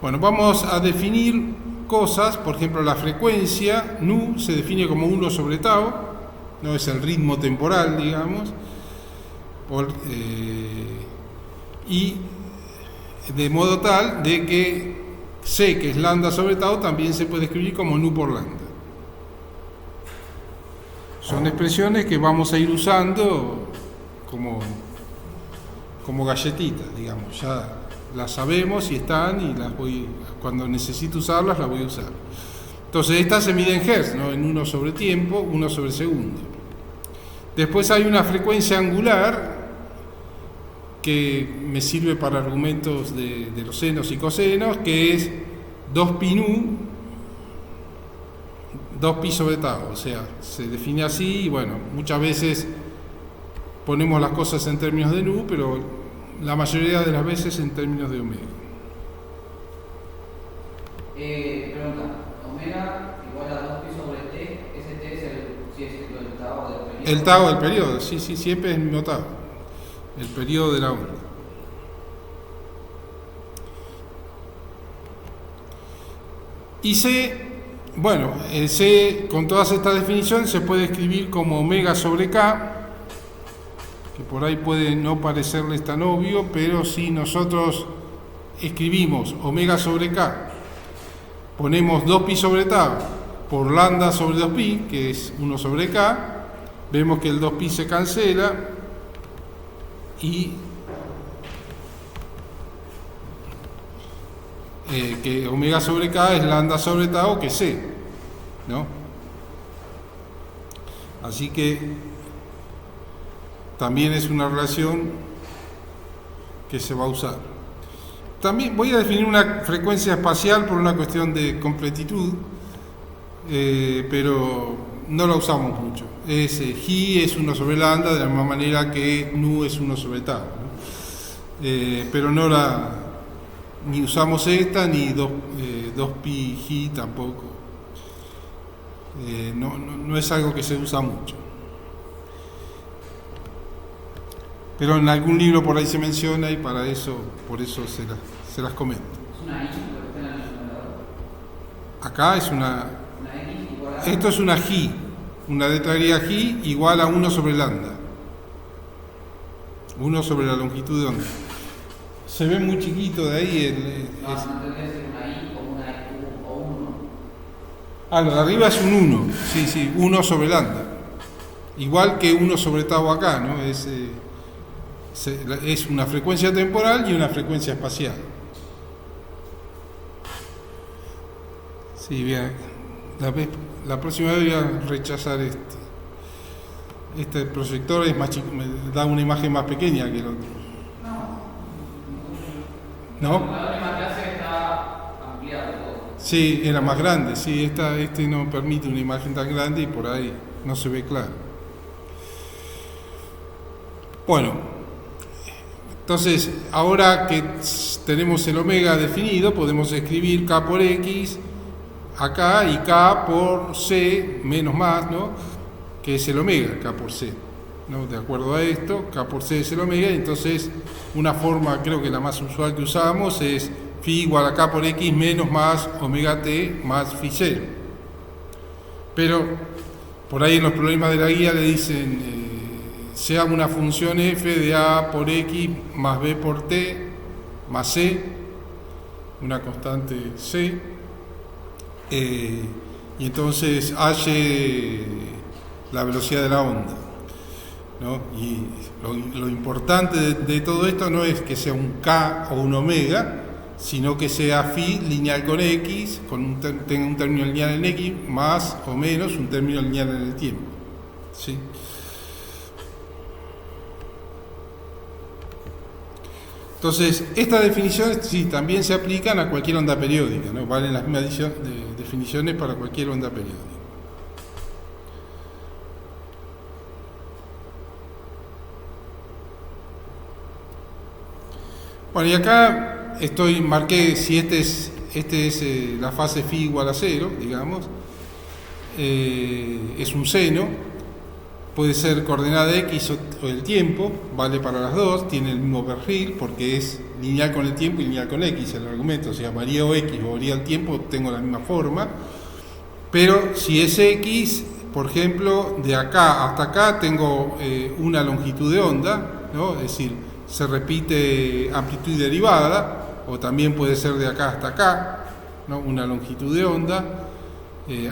[SPEAKER 1] Bueno, vamos a definir cosas. Por ejemplo, la frecuencia nu se define como 1 sobre tau, no es el ritmo temporal, digamos, y de modo tal de que c, que es lambda sobre tau, también se puede escribir como nu por lambda. Son expresiones que vamos a ir usando como galletitas, digamos, ya las sabemos y están, y cuando necesito usarlas, las voy a usar. Entonces estas se miden en hertz, ¿no? En 1 sobre tiempo, 1 sobre segundo. Después hay una frecuencia angular que me sirve para argumentos de los senos y cosenos, que es 2pi nu, 2pi sobre tau, o sea, se define así, y bueno, muchas veces ponemos las cosas en términos de nu, pero la mayoría de las veces en términos de omega.
[SPEAKER 2] Pregunta, omega igual a 2pi sobre t, ese t es el tau del periodo.
[SPEAKER 1] El tau del periodo, sí, siempre es el mismo tau, el periodo de la onda. Y C, bueno, el C con todas estas definiciones se puede escribir como omega sobre K, que por ahí puede no parecerles tan obvio, pero si nosotros escribimos omega sobre K, ponemos 2pi sobre tau por lambda sobre 2pi, que es 1 sobre K, vemos que el 2pi se cancela y que omega sobre K es lambda sobre tau, que es C, ¿no? Así que también es una relación que se va a usar. También voy a definir una frecuencia espacial por una cuestión de completitud, pero no la usamos mucho. Gi es 1 sobre lambda, de la misma manera que nu es 1 sobre tau, ¿no? Pero ni usamos esta, ni 2pi gi tampoco. No es algo que se usa mucho. Pero en algún libro por ahí se menciona, y por eso se las comento.
[SPEAKER 2] ¿Es una I lo que está en el numerador?
[SPEAKER 1] Acá es una
[SPEAKER 2] X igual a...
[SPEAKER 1] Esto es una gi, una letra griega gi igual a 1 sobre lambda. 1 sobre la longitud de onda. Se ve muy chiquito de ahí.
[SPEAKER 2] No tendría que ser una I o una U o 1.
[SPEAKER 1] Ah, lo de arriba es un 1. Sí, 1 sobre lambda. Igual que 1 sobre tau acá, ¿no? Es una frecuencia temporal y una frecuencia espacial. Sí, bien. La próxima vez voy a rechazar este proyector, es más chico, me da una imagen más pequeña que el otro. ¿No?
[SPEAKER 2] La última clase está ampliado todo.
[SPEAKER 1] Sí, era más grande, sí, este no permite una imagen tan grande y por ahí no se ve claro. Bueno, entonces ahora que tenemos el omega definido, podemos escribir K por X acá y K por C menos más, ¿no? Que es el omega, K por C, ¿no? De acuerdo a esto, K por C es el omega, y entonces una forma, creo que la más usual que usamos, es phi igual a K por X menos más omega T más phi 0. Pero por ahí en los problemas de la guía le dicen sea una función f de A por X más B por T más C, una constante C, y entonces halle la velocidad de la onda, ¿no? Y lo importante de todo esto no es que sea un K o un omega, sino que sea phi lineal con X, tenga un término lineal en X, más o menos un término lineal en el tiempo, ¿sí? Entonces, estas definiciones sí también se aplican a cualquier onda periódica, ¿no? Valen las mismas definiciones para cualquier onda periódica. Bueno, y acá marqué si este es la fase phi igual a 0, digamos, es un seno. Puede ser coordenada X o el tiempo, vale para las dos, tiene el mismo perfil porque es lineal con el tiempo y lineal con X el argumento, o sea, varía o X o varía el tiempo, tengo la misma forma. Pero si es X, por ejemplo, de acá hasta acá tengo una longitud de onda, ¿no? Es decir, se repite amplitud derivada, o también puede ser de acá hasta acá, ¿no? Una longitud de onda.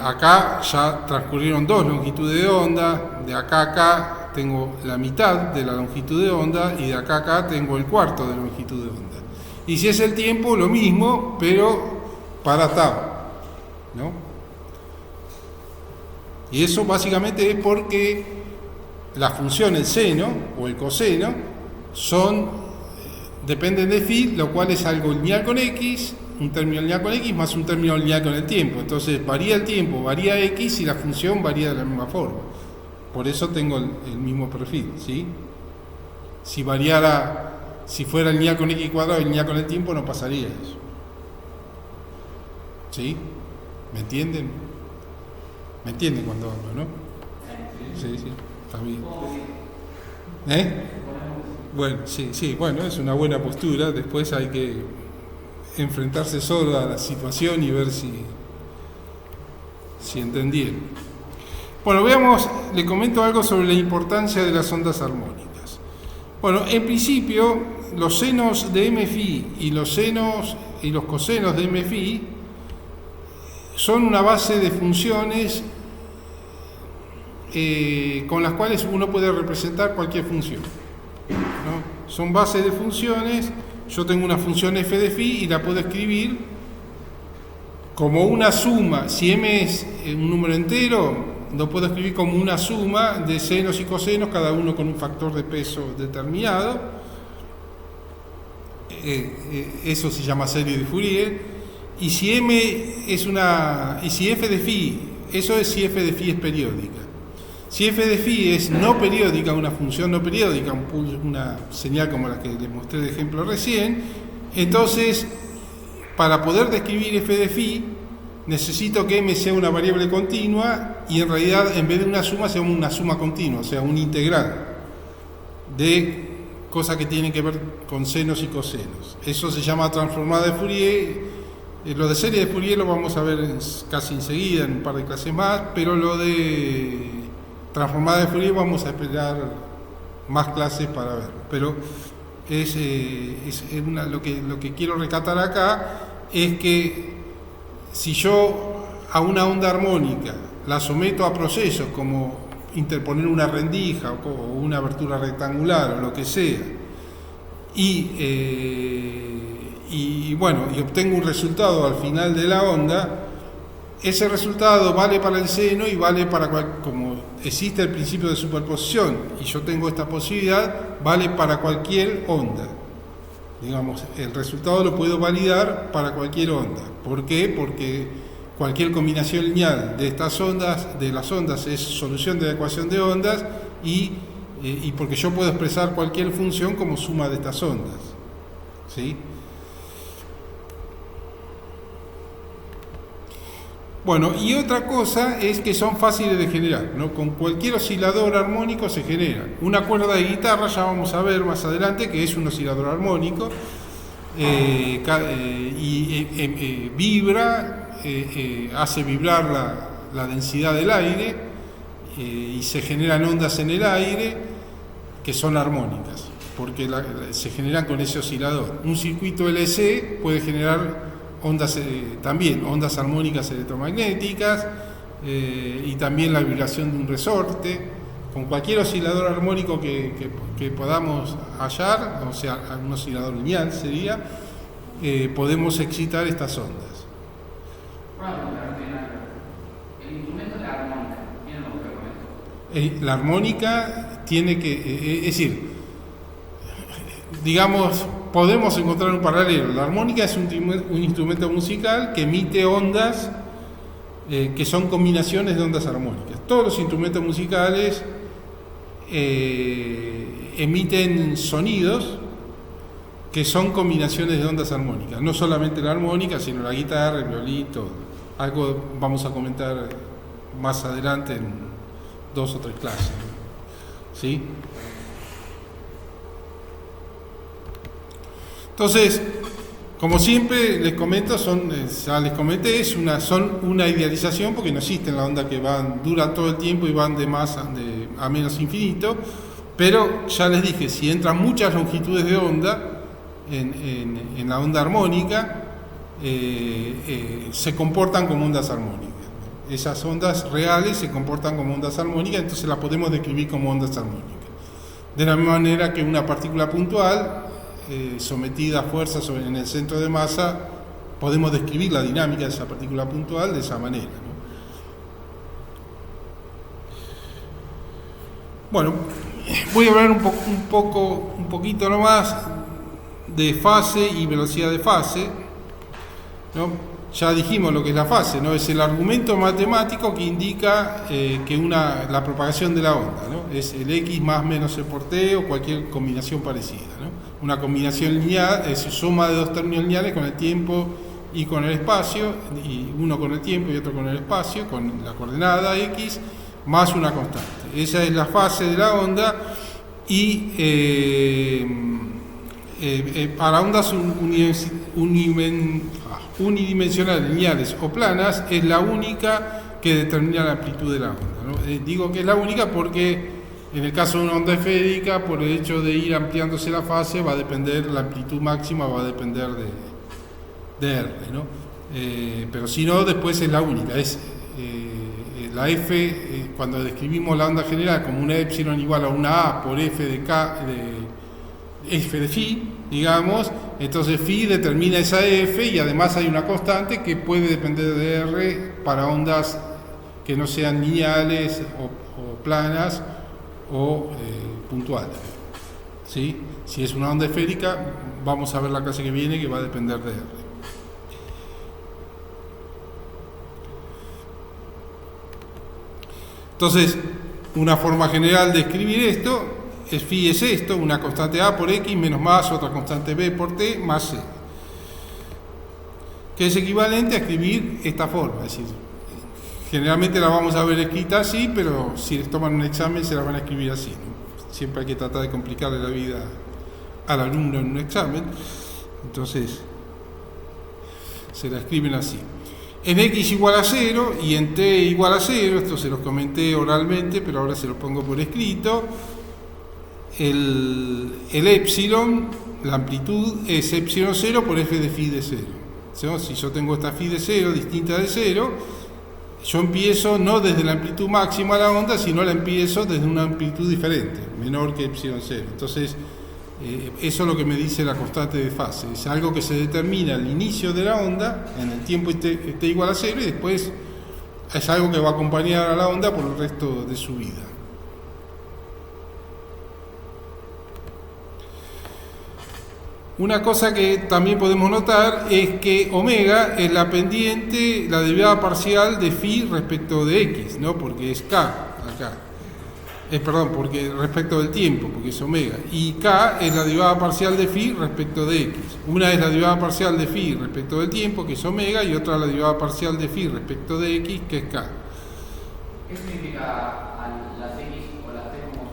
[SPEAKER 1] Acá ya transcurrieron dos longitudes de onda, de acá a acá tengo la mitad de la longitud de onda y de acá a acá tengo el cuarto de la longitud de onda. Y si es el tiempo, lo mismo, pero para tau, ¿no? Y eso básicamente es porque la función, el seno o el coseno, dependen de phi, lo cual es algo lineal con x, un término lineal con x más un término lineal con el tiempo. Entonces varía el tiempo, varía x y la función varía de la misma forma. Por eso tengo el mismo perfil, ¿sí? Si fuera lineal con x cuadrado y lineal con el tiempo, no pasaría eso. ¿Sí? ¿Me entienden? ¿Me entienden cuando hablo, no? Sí, está bien. Bueno, sí, bueno, es una buena postura. Después hay que enfrentarse solo a la situación y ver si entendieron. Bueno, veamos, le comento algo sobre la importancia de las ondas armónicas. Bueno, en principio, los senos de m∠φ y los cosenos de m∠φ son una base de funciones con las cuales uno puede representar cualquier función, ¿no? Son bases de funciones. Yo tengo una función f de phi y la puedo escribir como una suma. Si m es un número entero, lo puedo escribir como una suma de senos y cosenos, cada uno con un factor de peso determinado. Eso se llama serie de Fourier. Y si si f de phi, eso es si f de phi es periódica. Si f de phi es no periódica, una función no periódica, una señal como la que les mostré de ejemplo recién, entonces para poder describir f de phi necesito que m sea una variable continua y en realidad en vez de una suma sea una suma continua, o sea un integral de cosas que tienen que ver con senos y cosenos. Eso se llama transformada de Fourier. Lo de serie de Fourier lo vamos a ver casi enseguida en un par de clases más, pero lo de transformada de Fourier vamos a esperar más clases para verlo. Pero lo que quiero rescatar acá es que si yo a una onda armónica la someto a procesos como interponer una rendija o una abertura rectangular o lo que sea, y obtengo un resultado al final de la onda, ese resultado vale para el seno y vale como existe el principio de superposición y yo tengo esta posibilidad, vale para cualquier onda. Digamos, el resultado lo puedo validar para cualquier onda. ¿Por qué? Porque cualquier combinación lineal de las ondas es solución de la ecuación de ondas y porque yo puedo expresar cualquier función como suma de estas ondas, ¿sí? Bueno, y otra cosa es que son fáciles de generar, ¿no? Con cualquier oscilador armónico se genera. Una cuerda de guitarra, ya vamos a ver más adelante, que es un oscilador armónico, vibra, hace vibrar la densidad del aire y se generan ondas en el aire que son armónicas, porque se generan con ese oscilador. Un circuito LC puede generar también ondas armónicas electromagnéticas y también la vibración de un resorte. Con cualquier oscilador armónico que podamos hallar, o sea, un oscilador lineal sería, podemos excitar estas ondas.
[SPEAKER 2] El instrumento de la armónica, ¿tiene algo que ver con esto?
[SPEAKER 1] La armónica tiene que, es decir, digamos, podemos encontrar un paralelo. La armónica es un instrumento musical que emite ondas que son combinaciones de ondas armónicas. Todos los instrumentos musicales emiten sonidos que son combinaciones de ondas armónicas. No solamente la armónica, sino la guitarra, el violín, todo. Algo vamos a comentar más adelante en 2 o 3 clases, ¿sí? Entonces, como siempre les comento, ya les comenté, son una idealización porque no existen las ondas que duran todo el tiempo y van de más a menos infinito, pero ya les dije, si entran muchas longitudes de onda en la onda armónica, se comportan como ondas armónicas. Esas ondas reales se comportan como ondas armónicas, entonces las podemos describir como ondas armónicas. De la misma manera que una partícula puntual, sometida a fuerzas en el centro de masa, podemos describir la dinámica de esa partícula puntual de esa manera, ¿no? Bueno, voy a hablar un poquito nomás de fase y velocidad de fase, ¿no? Ya dijimos lo que es la fase, ¿no? Es el argumento matemático que indica la propagación de la onda, ¿no? Es el x más menos e por t o cualquier combinación parecida, ¿no? Una combinación lineal es suma de dos términos lineales con el tiempo y con el espacio, y uno con el tiempo y otro con el espacio, con la coordenada x, más una constante. Esa es la fase de la onda, y para ondas unidimensionales, lineales o planas, es la única que determina la amplitud de la onda, ¿no? Digo que es la única porque en el caso de una onda esférica, por el hecho de ir ampliándose la fase, va a depender, la amplitud máxima va a depender de R, ¿no? Pero si no, después es la única. Es la F, cuando describimos la onda general como una epsilon igual a una A por F de K, F de phi, digamos, entonces phi determina esa F, y además hay una constante que puede depender de R para ondas que no sean lineales o planas o puntuales, ¿sí? Si es una onda esférica, vamos a ver la clase que viene, que va a depender de R. Entonces, una forma general de escribir esto es phi es esto, una constante A por X menos más otra constante B por T más C, que es equivalente a escribir esta forma. Es decir, generalmente la vamos a ver escrita así, pero si les toman un examen se la van a escribir así, ¿no? Siempre hay que tratar de complicarle la vida al alumno en un examen, entonces se la escriben así. En x igual a 0 y en t igual a 0, esto se los comenté oralmente, pero ahora se los pongo por escrito. El epsilon, la amplitud, es epsilon 0 por f de phi de 0. ¿Sí? Si yo tengo esta phi de 0 distinta de 0, yo empiezo no desde la amplitud máxima de la onda, sino la empiezo desde una amplitud diferente, menor que epsilon 0. Entonces, eso es lo que me dice la constante de fase. Es algo que se determina al inicio de la onda, en el tiempo t igual a 0, y después es algo que va a acompañar a la onda por el resto de su vida. Una cosa que también podemos notar es que omega es la pendiente, la derivada parcial de phi respecto de x, ¿no? Porque es k acá. Porque respecto del tiempo, porque es omega. Y k es la derivada parcial de phi respecto de x. Una es la derivada parcial de phi respecto del tiempo, que es omega, y otra la derivada parcial de phi respecto de x, que es k.
[SPEAKER 2] ¿Qué significa las x o las t como?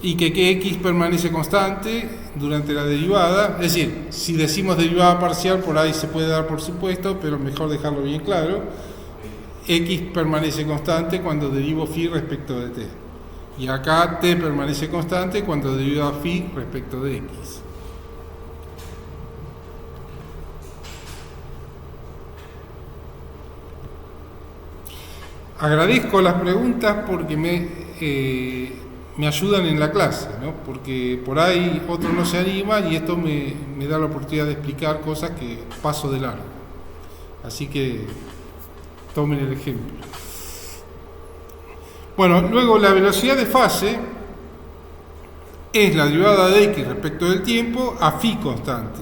[SPEAKER 1] Y que x permanece constante durante la derivada. Es decir, si decimos derivada parcial, por ahí se puede dar por supuesto, pero mejor dejarlo bien claro. X permanece constante cuando derivo phi respecto de t. Y acá t permanece constante cuando deriva phi respecto de x. Agradezco las preguntas porque me ayudan en la clase, ¿no? Porque por ahí otros no se animan y esto me da la oportunidad de explicar cosas que paso de largo. Así que tomen el ejemplo. Bueno, luego la velocidad de fase es la derivada de x respecto del tiempo a phi constante.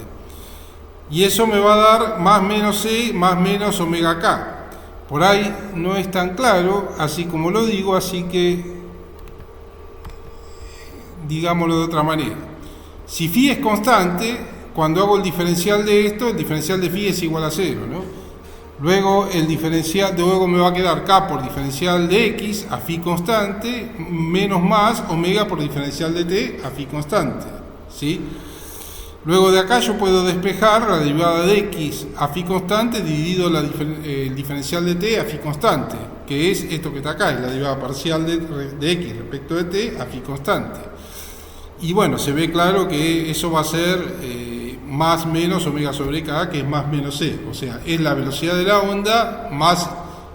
[SPEAKER 1] Y eso me va a dar más menos c más menos omega k. Por ahí no es tan claro, así como lo digo, así que digámoslo de otra manera. Si phi es constante, cuando hago el diferencial de esto, el diferencial de phi es igual a 0, ¿no? Luego me va a quedar k por diferencial de x a phi constante menos más omega por diferencial de t a phi constante, ¿sí? Luego de acá yo puedo despejar la derivada de x a phi constante dividido el diferencial de t a phi constante, que es esto que está acá, es la derivada parcial de x respecto de t a phi constante. Y bueno, se ve claro que eso va a ser más menos omega sobre k, que es más menos c. O sea, es la velocidad de la onda más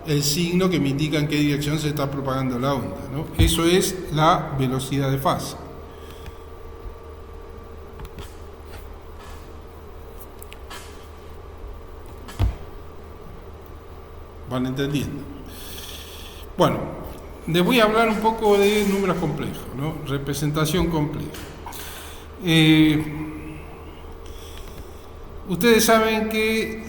[SPEAKER 1] el signo que me indica en qué dirección se está propagando la onda, ¿no? Eso es la velocidad de fase. ¿Van entendiendo? Bueno, les voy a hablar un poco de números complejos, ¿no? Representación compleja. Ustedes saben que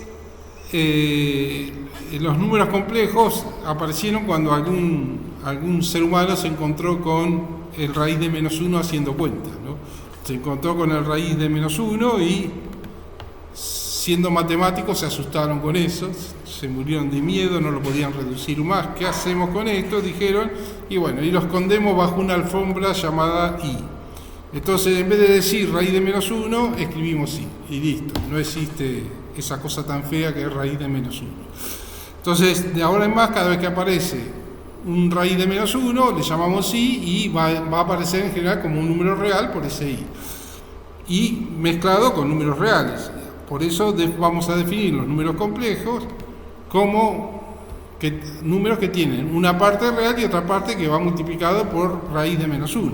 [SPEAKER 1] los números complejos aparecieron cuando algún ser humano se encontró con el raíz de menos 1 haciendo cuentas, ¿no? Se encontró con el raíz de menos 1 y, siendo matemáticos, se asustaron con eso, se murieron de miedo, no lo podían reducir más. ¿Qué hacemos con esto? Dijeron, y bueno, y lo escondemos bajo una alfombra llamada i. Entonces, en vez de decir raíz de menos 1, escribimos i, y listo. No existe esa cosa tan fea que es raíz de menos 1. Entonces, de ahora en más, cada vez que aparece un raíz de menos 1, le llamamos i, y va a aparecer en general como un número real por ese i. Y mezclado con números reales. Por eso vamos a definir los números complejos como números que tienen una parte real y otra parte que va multiplicado por raíz de menos 1.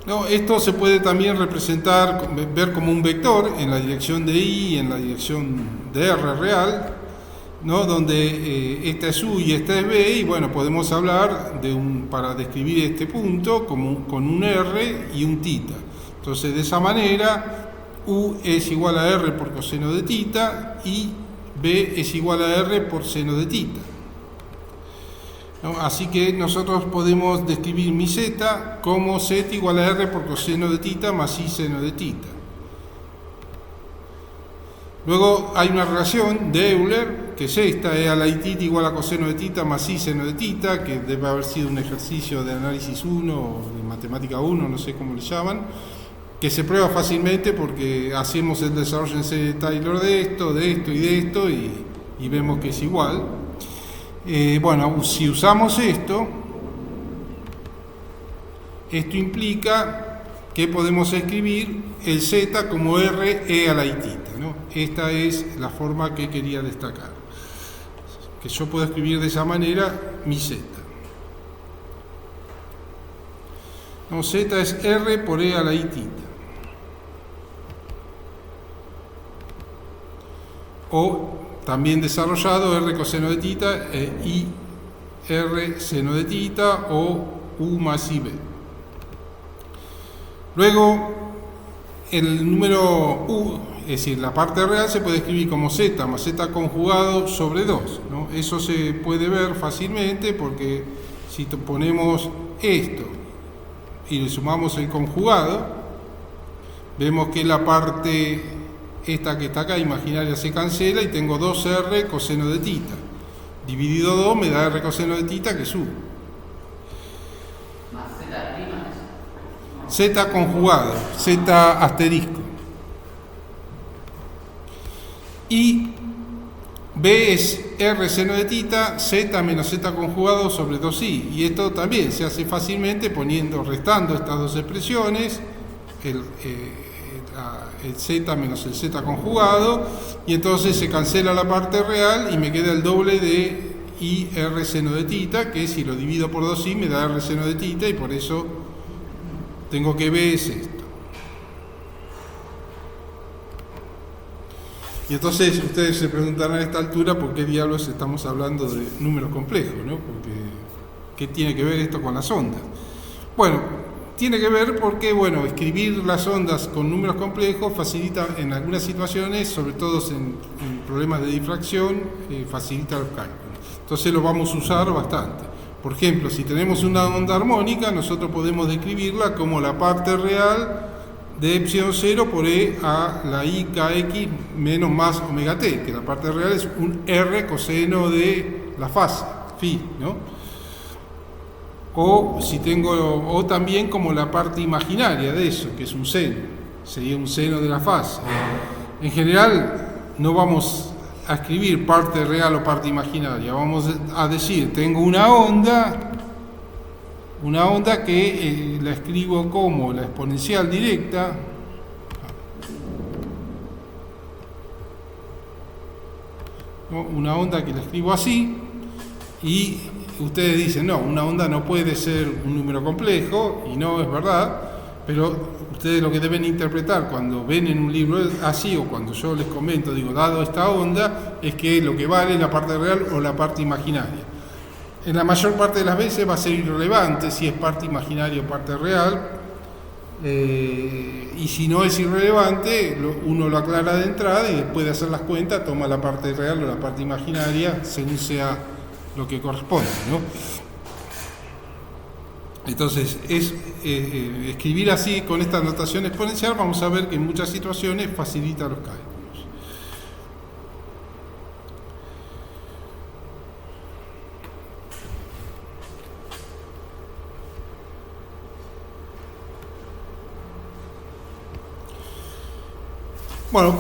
[SPEAKER 1] No, esto se puede también representar, ver como un vector en la dirección de i y en la dirección de r real, ¿no? Donde esta es u y esta es b, y bueno, podemos hablar para describir este punto con un r y un θ. Entonces, de esa manera, u es igual a r por coseno de θ y b es igual a r por seno de θ, ¿no? Así que nosotros podemos describir mi z como z igual a r por coseno de θ más i seno de θ. Luego hay una relación de Euler, que es esta, e a la i θ igual a coseno de θ más i seno de θ, que debe haber sido un ejercicio de análisis 1 o de matemática 1, no sé cómo le llaman, que se prueba fácilmente porque hacemos el desarrollo en serie de Taylor de esto y de esto, y vemos que es igual. Bueno, si usamos esto implica que podemos escribir el z como r e a la i θ, ¿no? Esta es la forma que quería destacar, que yo puedo escribir de esa manera mi z. No, z es r por e a la i θ. O también desarrollado r coseno de θ i r seno de θ o u más ib. Luego, el número u, es decir, la parte real, se puede escribir como z más z conjugado sobre 2, ¿no? Eso se puede ver fácilmente porque si ponemos esto y le sumamos el conjugado, vemos que la parte esta que está acá imaginaria se cancela y tengo 2r coseno de θ. Dividido 2 me da r coseno de θ, que es u.
[SPEAKER 2] Más z prima es.
[SPEAKER 1] Z conjugado, z asterisco. Y b es r seno de θ, z menos z conjugado sobre 2i. Y esto también se hace fácilmente restando estas dos expresiones, el z menos el z conjugado, y entonces se cancela la parte real y me queda el doble de i r seno de θ, que si lo divido por 2i me da r seno de θ, y por eso tengo que b es esto. Y entonces ustedes se preguntarán a esta altura por qué diablos estamos hablando de números complejos, ¿no? Porque ¿qué tiene que ver esto con las ondas? Bueno, tiene que ver porque, bueno, escribir las ondas con números complejos facilita en algunas situaciones, sobre todo en problemas de difracción, facilita los cálculos. Entonces lo vamos a usar bastante. Por ejemplo, si tenemos una onda armónica, nosotros podemos describirla como la parte real de epsilon 0 por e a la i kx menos más omega t, que la parte real es un r coseno de la fase, phi, ¿no? O también como la parte imaginaria de eso, que es un seno, sería un seno de la fase. En general no vamos a escribir parte real o parte imaginaria, vamos a decir, tengo una onda que la escribo como la exponencial directa ¿no? Una onda que la escribo así, y ustedes dicen, no, una onda no puede ser un número complejo, y no es verdad, pero ustedes lo que deben interpretar cuando ven en un libro así, o cuando yo les comento, digo, dado esta onda, es que lo que vale es la parte real o la parte imaginaria. En la mayor parte de las veces va a ser irrelevante si es parte imaginaria o parte real, y si no es irrelevante, uno lo aclara de entrada y después de hacer las cuentas toma la parte real o la parte imaginaria según sea lo que corresponde, ¿no? Entonces, escribir así con esta notación exponencial, vamos a ver que en muchas situaciones facilita los cálculos. Bueno,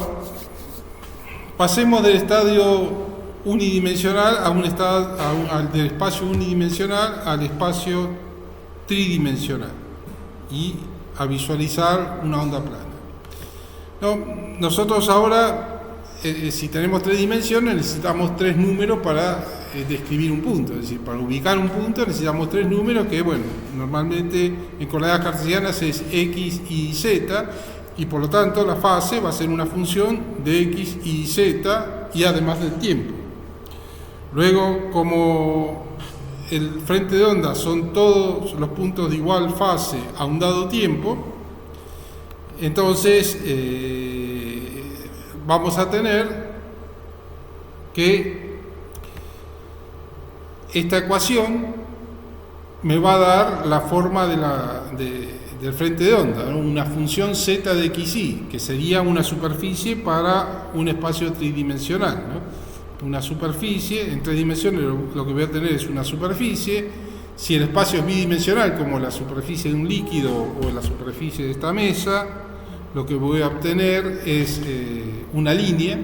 [SPEAKER 1] pasemos del estadio unidimensional a un estado, del espacio unidimensional al espacio tridimensional y a visualizar una onda plana. No, nosotros ahora, si tenemos 3 dimensiones, necesitamos 3 números para describir un punto, es decir, para ubicar un punto necesitamos 3 números que, bueno, normalmente en coordenadas cartesianas es x, y, z, y por lo tanto la fase va a ser una función de x, y, z, y además del tiempo. Luego, como el frente de onda son todos los puntos de igual fase a un dado tiempo, entonces vamos a tener que esta ecuación me va a dar la forma del frente de onda, ¿no? Una función z de xy, que sería una superficie para un espacio tridimensional, ¿no? Una superficie en 3 dimensiones, lo que voy a tener es una superficie. Si el espacio es bidimensional, como la superficie de un líquido o la superficie de esta mesa, lo que voy a obtener es una línea,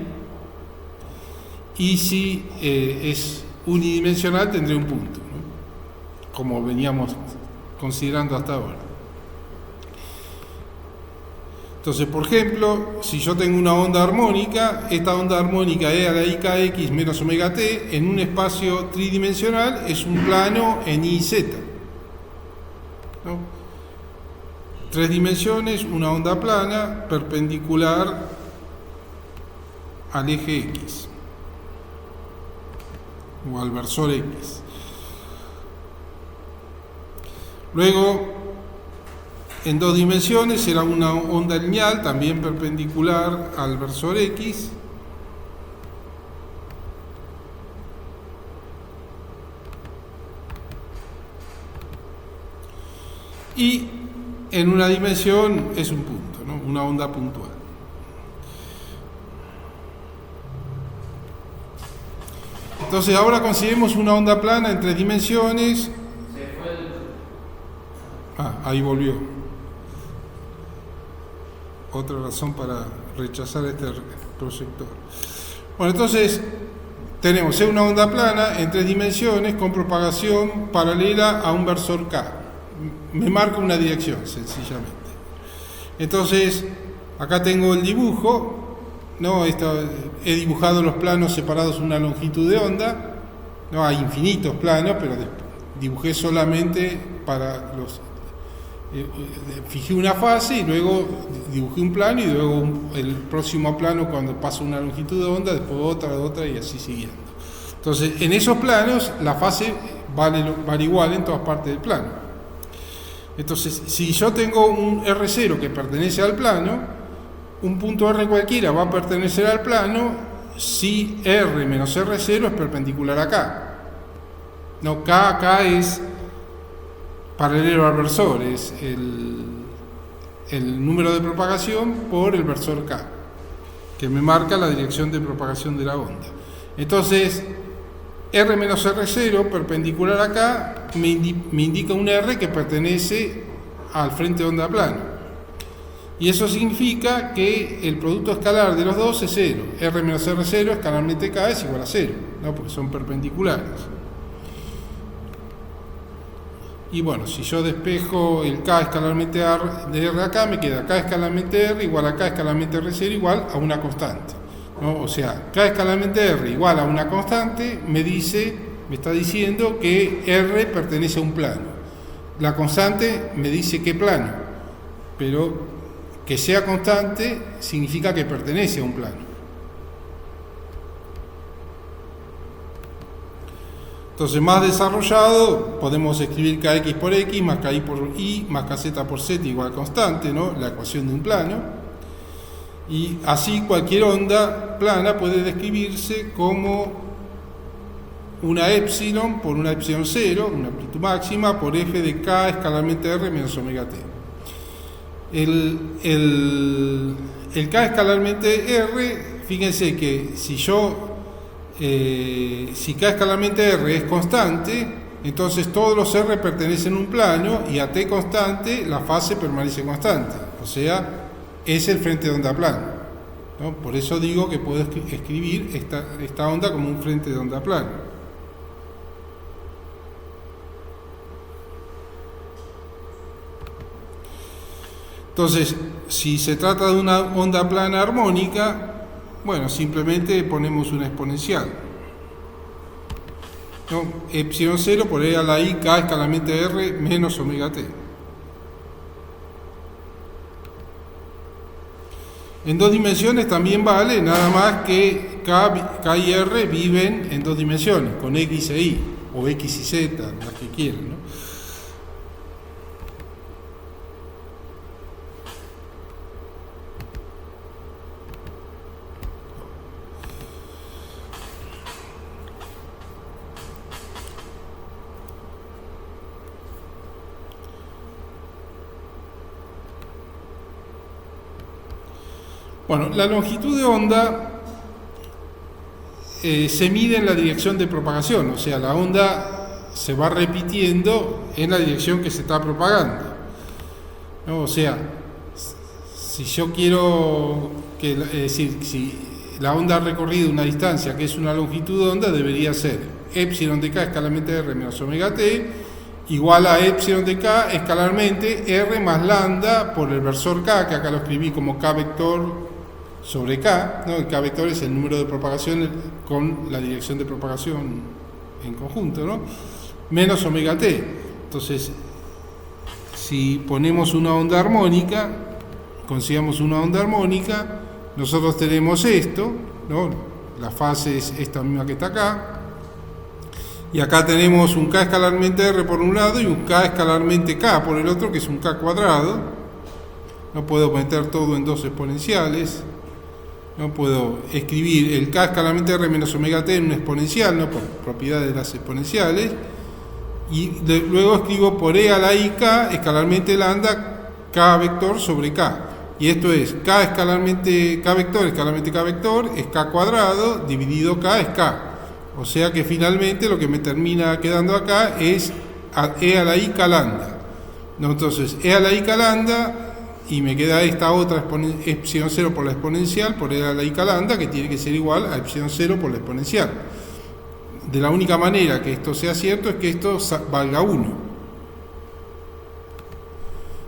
[SPEAKER 1] y si es unidimensional tendré un punto, ¿no? Como veníamos considerando hasta ahora. Entonces, por ejemplo, si yo tengo una onda armónica, esta onda armónica E a la i kx menos omega t en un espacio tridimensional es un plano en y z, ¿no? 3 dimensiones, una onda plana perpendicular al eje x o al versor x. Luego, en 2 dimensiones será una onda lineal también perpendicular al versor x. Y en una dimensión es un punto, ¿no? Una onda puntual. Entonces ahora consideremos una onda plana en 3 dimensiones. Ahí volvió. Otra razón para rechazar este proyector. Bueno, entonces tenemos una onda plana en 3 dimensiones con propagación paralela a un versor K. Me marca una dirección, sencillamente. Entonces, acá tengo el dibujo, ¿no? He dibujado los planos separados una longitud de onda. No hay infinitos planos, pero dibujé solamente para los... fijé una fase y luego dibujé un plano, y luego el próximo plano cuando pasa una longitud de onda, después otra y así siguiendo. Entonces, en esos planos la fase vale igual en todas partes del plano. Entonces, si yo tengo un R0 que pertenece al plano, un punto R cualquiera va a pertenecer al plano si R menos R0 es perpendicular a K. No, K es paralelo al versor, es el número de propagación por el versor K, que me marca la dirección de propagación de la onda. Entonces, R menos R0 perpendicular a K me indica un R que pertenece al frente de onda plano. Y eso significa que el producto escalar de los dos es 0. R menos R0 escalarmente K es igual a 0, ¿no? Porque son perpendiculares. Y bueno, si yo despejo el K escalarmente de R acá, me queda K escalarmente R igual a K escalarmente R0 igual a una constante. ¿no? O sea, K escalarmente R igual a una constante me está diciendo que R pertenece a un plano. La constante me dice qué plano, pero que sea constante significa que pertenece a un plano. Entonces, más desarrollado, podemos escribir kx por x más ky por y más kz por z igual a constante, ¿no? La ecuación de un plano. Y así cualquier onda plana puede describirse como una epsilon por una epsilon 0, una amplitud máxima, por f de k escalarmente r menos omega t. El k escalarmente r, fíjense que si k escalarmente r es constante, entonces todos los r pertenecen a un plano y a t constante la fase permanece constante, o sea, es el frente de onda plano, ¿no? Por eso digo que puedo escribir esta onda como un frente de onda plano. Entonces, si se trata de una onda plana armónica, bueno, simplemente ponemos una exponencial, ¿no? Epsilon 0 por e a la i k escalarmente r menos omega t. En dos dimensiones también vale, nada más que k y r viven en dos dimensiones, con x e y, o x y z, las que quieran, ¿no? Bueno, la longitud de onda se mide en la dirección de propagación, o sea, la onda se va repitiendo en la dirección que se está propagando, ¿no? O sea, si yo quiero que, es decir, si la onda ha recorrido una distancia que es una longitud de onda, debería ser epsilon de k escalarmente r menos omega t igual a epsilon de k escalarmente r más lambda por el versor k, que acá lo escribí como k vector sobre k, ¿no? El k vector es el número de propagación con la dirección de propagación en conjunto, ¿no? Menos omega t. Entonces, si ponemos una onda armónica, consigamos una onda armónica, nosotros tenemos esto, ¿no? La fase es esta misma que está acá, y acá tenemos un k escalarmente r por un lado y un k escalarmente k por el otro, que es un k cuadrado. No puedo meter todo en dos exponenciales. No puedo escribir el k escalarmente r menos omega t en una exponencial, ¿no? Por propiedad de las exponenciales. Y luego escribo por e a la i k escalarmente lambda k vector sobre k. Y esto es k escalarmente k vector escalarmente k vector es k cuadrado dividido k es k. O sea que finalmente lo que me termina quedando acá es e a la i k lambda, ¿no? Entonces e a la i k lambda, y me queda esta otra epsilon 0 por la exponencial por e a la i k lambda, que tiene que ser igual a epsilon 0 por la exponencial. De la única manera que esto sea cierto es que esto valga 1.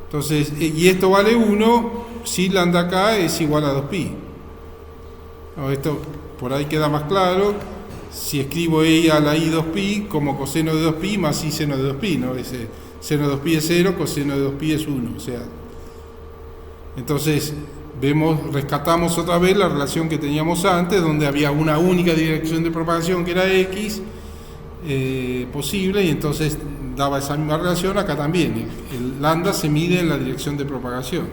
[SPEAKER 1] Entonces, y esto vale 1 si lambda k es igual a 2pi. No, esto por ahí queda más claro si escribo e a la i 2pi como coseno de 2pi más i seno de 2pi, ¿no? Ese seno de 2pi es 0, coseno de 2pi es 1, o sea. Entonces, rescatamos otra vez la relación que teníamos antes, donde había una única dirección de propagación que era x posible, y entonces daba esa misma relación acá también. El lambda se mide en la dirección de propagación,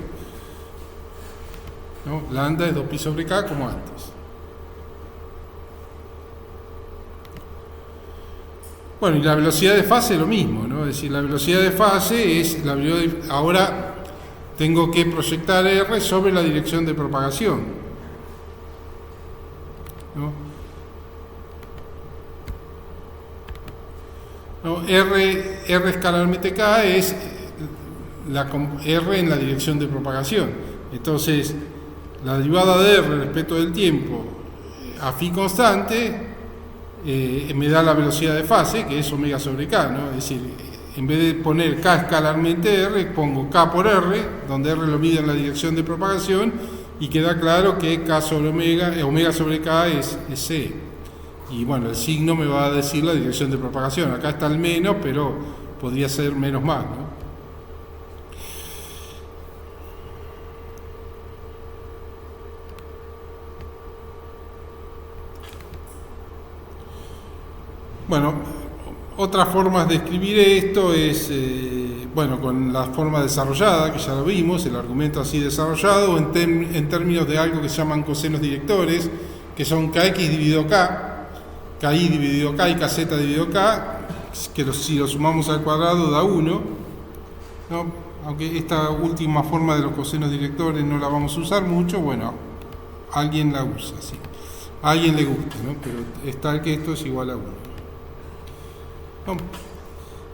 [SPEAKER 1] ¿no? Lambda es 2pi sobre k como antes. Bueno, y la velocidad de fase es lo mismo, ¿no? Es decir, la velocidad de fase es la velocidad. Ahora tengo que proyectar r sobre la dirección de propagación, ¿no? R escalarmente k es r en la dirección de propagación. Entonces, la derivada de r respecto del tiempo a phi constante me da la velocidad de fase, que es omega sobre k, ¿no? Es decir, en vez de poner k escalarmente r, pongo k por r, donde r lo mide en la dirección de propagación, y queda claro que K sobre omega, omega sobre K es C. Y bueno, el signo me va a decir la dirección de propagación. Acá está el menos, pero podría ser menos más, ¿no? Bueno, otras formas de escribir esto es, bueno, con la forma desarrollada, que ya lo vimos, el argumento así desarrollado, en términos de algo que se llaman cosenos directores, que son Kx dividido K, Ki dividido K y Kz dividido K, que si lo sumamos al cuadrado da 1, ¿no? Aunque esta última forma de los cosenos directores no la vamos a usar mucho, bueno, alguien la usa, sí. A alguien le gusta, ¿no? Pero es tal que esto es igual a 1.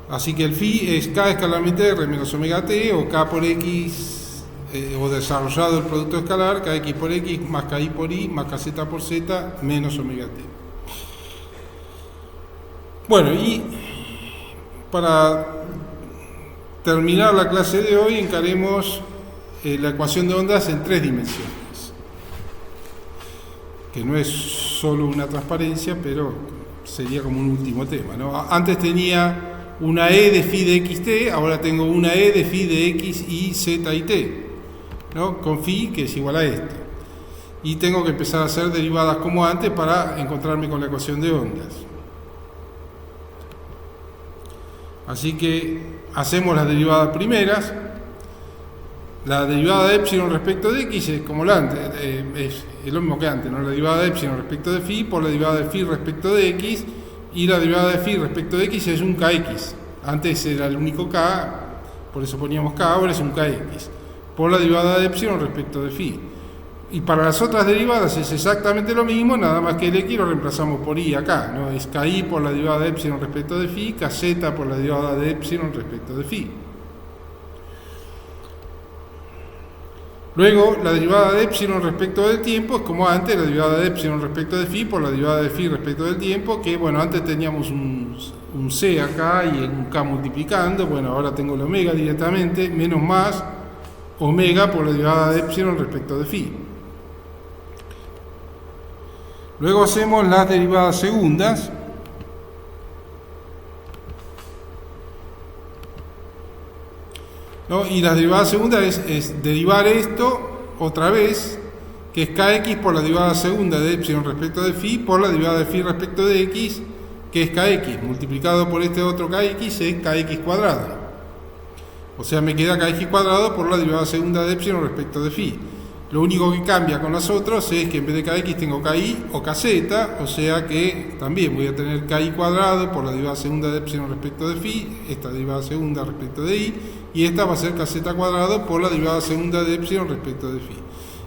[SPEAKER 1] Así que el phi es K escalarmente R menos omega t, o K por X, o desarrollado el producto escalar, Kx por X más Ki por Y más Kz por Z menos omega t. Bueno, y para terminar la clase de hoy encaremos la ecuación de ondas en 3 dimensiones, que no es solo una transparencia, pero sería como un último tema, ¿no? Antes tenía una E de phi de xt, ahora tengo una E de phi de x, y, z y t, ¿no? Con phi que es igual a esto. Y tengo que empezar a hacer derivadas como antes para encontrarme con la ecuación de ondas. Así que hacemos las derivadas primeras. La derivada de epsilon respecto de x es como la antes, es lo mismo que antes, ¿no? La derivada de epsilon respecto de phi por la derivada de phi respecto de x, y la derivada de phi respecto de x es un kx. Antes era el único k, por eso poníamos k, ahora es un kx, por la derivada de epsilon respecto de phi. Y para las otras derivadas es exactamente lo mismo, nada más que el x lo reemplazamos por y acá, ¿no? Es ki por la derivada de epsilon respecto de phi, kz por la derivada de epsilon respecto de phi. Luego, la derivada de epsilon respecto del tiempo es como antes, la derivada de epsilon respecto de phi por la derivada de phi respecto del tiempo, que bueno, antes teníamos un c acá y un k multiplicando, bueno, ahora tengo el omega directamente, menos más omega por la derivada de epsilon respecto de phi. Luego hacemos las derivadas segundas. ¿No? Y la derivada segunda es derivar esto otra vez, que es kx por la derivada segunda de epsilon respecto de phi por la derivada de phi respecto de x, que es kx, multiplicado por este otro kx es kx cuadrado. O sea, me queda kx cuadrado por la derivada segunda de epsilon respecto de phi. Lo único que cambia con las otras es que en vez de kx tengo ki o kz, o sea que también voy a tener ki cuadrado por la derivada segunda de epsilon respecto de phi, esta derivada segunda respecto de y, y esta va a ser kz cuadrado por la derivada segunda de epsilon respecto de phi.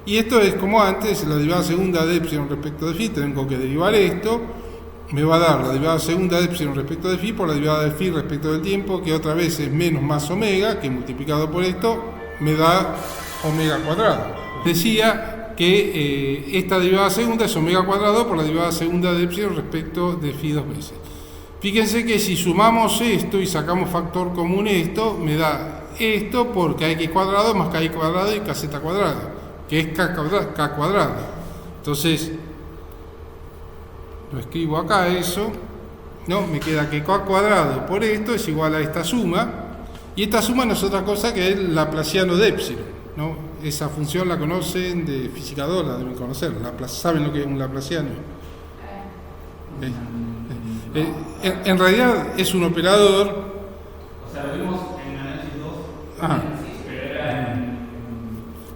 [SPEAKER 1] Y esto es como antes, la derivada segunda de epsilon respecto de phi, tengo que derivar esto, me va a dar la derivada segunda de epsilon respecto de phi por la derivada de phi respecto del tiempo, que otra vez es menos más omega, que multiplicado por esto me da omega cuadrado. Decía que esta derivada segunda es omega cuadrado por la derivada segunda de epsilon respecto de phi dos veces. Fíjense que si sumamos esto y sacamos factor común esto, me da esto por kx cuadrado más ki cuadrado y kz cuadrado, que es k cuadrado. Entonces, lo escribo acá eso, ¿no? Me queda que k cuadrado por esto es igual a esta suma, y esta suma no es otra cosa que el laplaciano de epsilon, ¿no? Esa función la conocen de física 2, la deben conocer. ¿Saben lo que es un laplaciano? En realidad es un operador.
[SPEAKER 3] O sea, lo vimos en análisis 2.
[SPEAKER 1] Ajá.
[SPEAKER 3] Pero era en...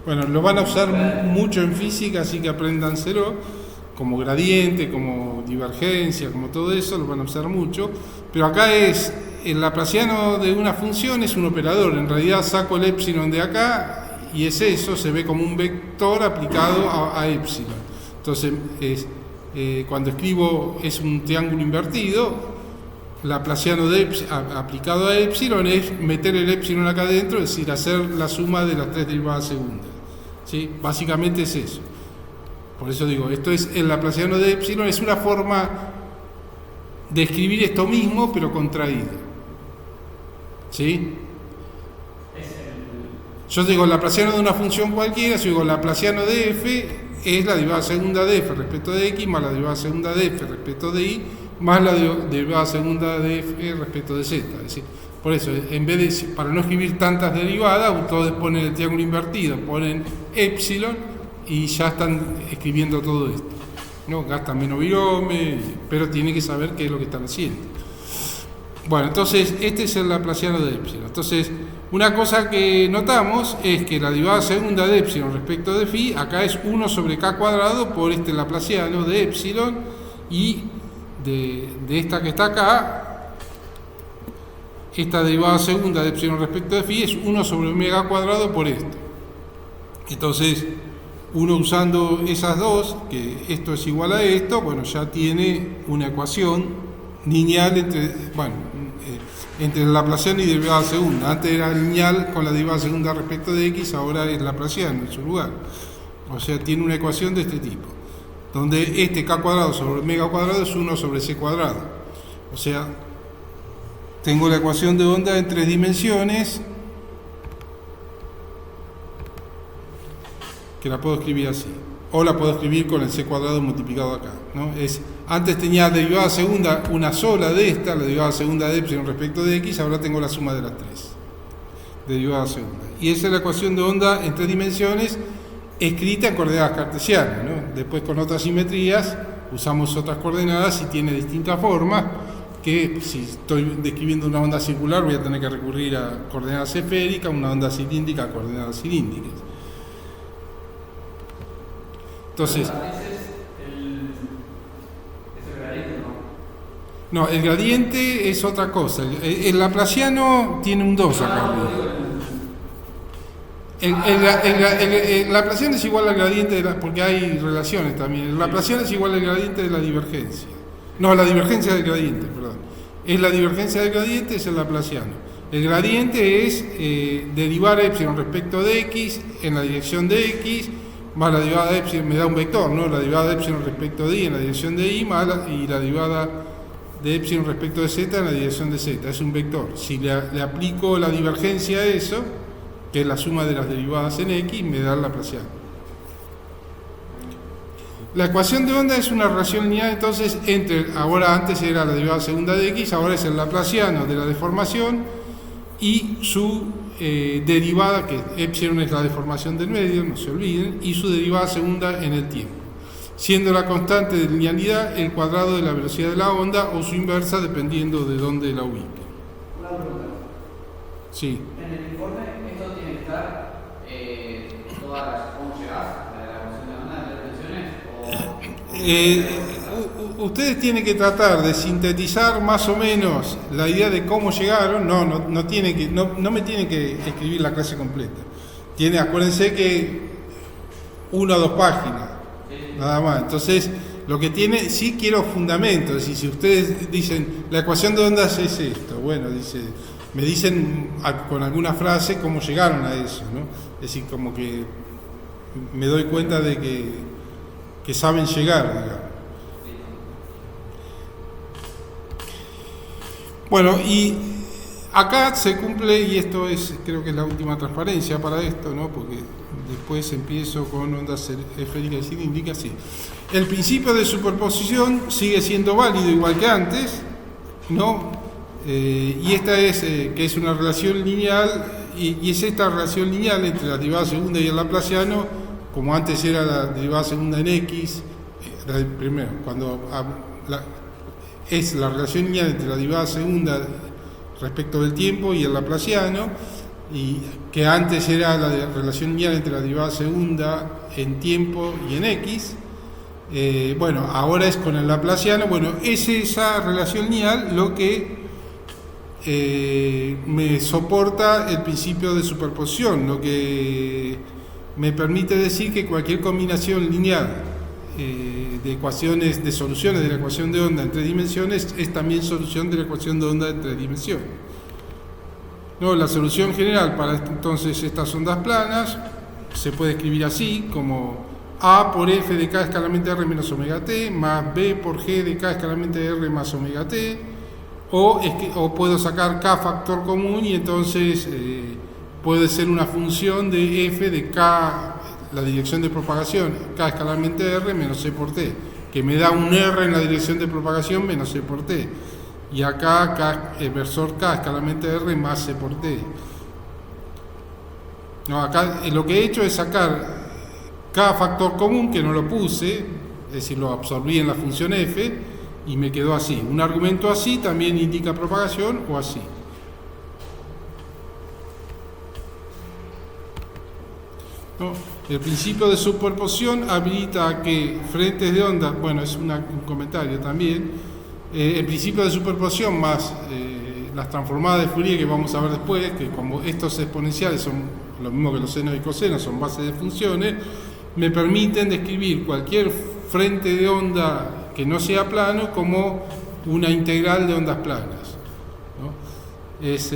[SPEAKER 1] Bueno, lo van a usar mucho en física, así que apréndanselo. Como gradiente, como divergencia, como todo eso, lo van a usar mucho. Pero acá es, el laplaciano de una función es un operador. En realidad saco el epsilon de acá y es eso, se ve como un vector aplicado a epsilon. Entonces, cuando escribo es un triángulo invertido, laplaciano de aplicado a epsilon es meter el epsilon acá adentro, es decir, hacer la suma de las tres derivadas segundas. ¿Sí? Básicamente es eso. Por eso digo, esto es el laplaciano de epsilon, es una forma de escribir esto mismo, pero contraído. ¿Sí? Yo digo laplaciano de una función cualquiera, si digo laplaciano de f es la derivada segunda de f respecto de x más la derivada segunda de f respecto de y más la derivada segunda de f respecto de z. Es decir, por eso, en vez de, para no escribir tantas derivadas, ustedes ponen el triángulo invertido, ponen epsilon y ya están escribiendo todo esto. ¿No? Gastan menos virome, pero tienen que saber qué es lo que están haciendo. Bueno, entonces este es el laplaciano de epsilon. Entonces, una cosa que notamos es que la derivada segunda de epsilon respecto de phi, acá es 1 sobre k cuadrado por este laplaciano de epsilon, y de esta que está acá, esta derivada segunda de epsilon respecto de phi es 1 sobre omega cuadrado por esto. Entonces, uno usando esas dos, que esto es igual a esto, bueno, ya tiene una ecuación lineal entre el laplaciano y derivada segunda. Antes era lineal con la derivada segunda respecto de x, ahora es laplaciano en su lugar. O sea, tiene una ecuación de este tipo, donde este k cuadrado sobre omega cuadrado es 1 sobre c cuadrado. O sea, tengo la ecuación de onda en 3 dimensiones, que la puedo escribir así, o la puedo escribir con el c cuadrado multiplicado acá, ¿no? Antes tenía derivada segunda una sola de esta, la derivada segunda de epsilon respecto de x, ahora tengo la suma de las 3 derivada segunda. Y esa es la ecuación de onda en 3 dimensiones, escrita en coordenadas cartesianas, ¿no? Después con otras simetrías usamos otras coordenadas y tiene distintas formas, que si estoy describiendo una onda circular voy a tener que recurrir a coordenadas esféricas, una onda cilíndrica a coordenadas cilíndricas. Entonces, no, el gradiente es otra cosa. El laplaciano tiene un 2 acá arriba. El laplaciano es igual al gradiente de porque hay relaciones también. El laplaciano es igual al gradiente de la divergencia. No, la divergencia del gradiente, perdón. Es la divergencia del gradiente, es el laplaciano. El gradiente es derivar epsilon respecto de x en la dirección de x, más la derivada de epsilon, me da un vector, ¿no? La derivada de epsilon respecto de y en la dirección de y, más y la derivada de epsilon respecto de z en la dirección de z. Es un vector. Si le aplico la divergencia a eso, que es la suma de las derivadas en x, me da el laplaciano. La ecuación de onda es una relación lineal, entonces, ahora antes era la derivada segunda de x, ahora es el laplaciano de la deformación y su derivada, que epsilon es la deformación del medio, no se olviden, y su derivada segunda en el tiempo, siendo la constante de linealidad el cuadrado de la velocidad de la onda o su inversa dependiendo de dónde la ubique.
[SPEAKER 2] Una pregunta.
[SPEAKER 1] Sí.
[SPEAKER 2] En el informe esto tiene que estar todas las cómo llegás a la ecuación de onda de las dimensiones o
[SPEAKER 1] Ustedes tienen que tratar de sintetizar más o menos la idea de cómo llegaron. No me tienen que escribir la clase completa. Acuérdense que 1 o 2 páginas, nada más. Entonces, lo que tiene, sí quiero fundamentos. Es decir, si ustedes dicen, la ecuación de ondas es esto, bueno, me dicen con alguna frase cómo llegaron a eso, ¿no? Es decir, como que me doy cuenta de que saben llegar, digamos. Bueno, y acá se cumple, y esto creo que es la última transparencia para esto, ¿no? Porque después empiezo con ondas esféricas y cilíndricas, sí. El principio de superposición sigue siendo válido igual que antes, ¿no? Y esta es, que es una relación lineal, y es esta relación lineal entre la derivada segunda y el laplaciano, como antes era la derivada segunda en x, primero, cuando es la relación lineal entre la derivada segunda respecto del tiempo y el laplaciano, y que antes era la relación lineal entre la derivada segunda en tiempo y en x. Bueno, ahora es con el laplaciano. Bueno, es esa relación lineal lo que me soporta el principio de superposición, lo que me permite decir que cualquier combinación lineal de ecuaciones, de soluciones de la ecuación de onda en 3 dimensiones es también solución de la ecuación de onda en 3 dimensiones. No, la solución general para entonces estas ondas planas se puede escribir así, como A por F de K escalamente R menos omega T, más B por G de K escalamente R más omega T, o puedo sacar K factor común y entonces puede ser una función de f de k, la dirección de propagación, k escalarmente r menos c por t, que me da un r en la dirección de propagación menos c por t. Y acá k versor k escalarmente r más c por t. No, acá lo que he hecho es sacar k factor común, que no lo puse, es decir, lo absorbí en la función f y me quedó así. Un argumento así también indica propagación o así. ¿No? El principio de superposición habilita a que frentes de onda, bueno, es un comentario también, el principio de superposición más las transformadas de Fourier que vamos a ver después, que como estos exponenciales son lo mismo que los senos y cosenos, son bases de funciones, me permiten describir cualquier frente de onda que no sea plano como una integral de ondas planas, ¿no? Es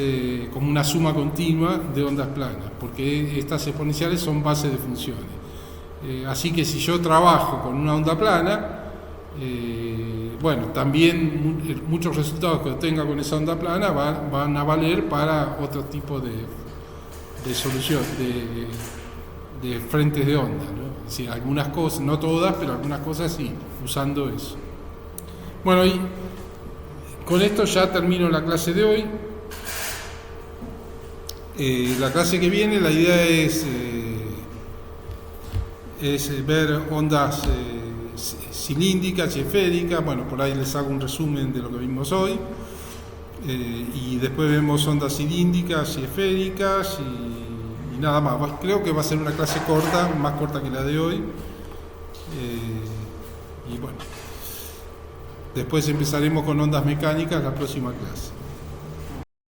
[SPEAKER 1] como una suma continua de ondas planas, porque estas exponenciales son bases de funciones. Así que si yo trabajo con una onda plana, bueno, también muchos resultados que obtenga con esa onda plana van a valer para otro tipo de solución, de frentes de onda, ¿no? Es decir, algunas cosas, no todas, pero algunas cosas sí, usando eso. Bueno, y con esto ya termino la clase de hoy. La clase que viene, la idea es ver ondas cilíndricas y esféricas. Bueno, por ahí les hago un resumen de lo que vimos hoy. Y después vemos ondas cilíndricas y esféricas y nada más. Creo que va a ser una clase corta, más corta que la de hoy. Y bueno, después empezaremos con ondas mecánicas la próxima clase.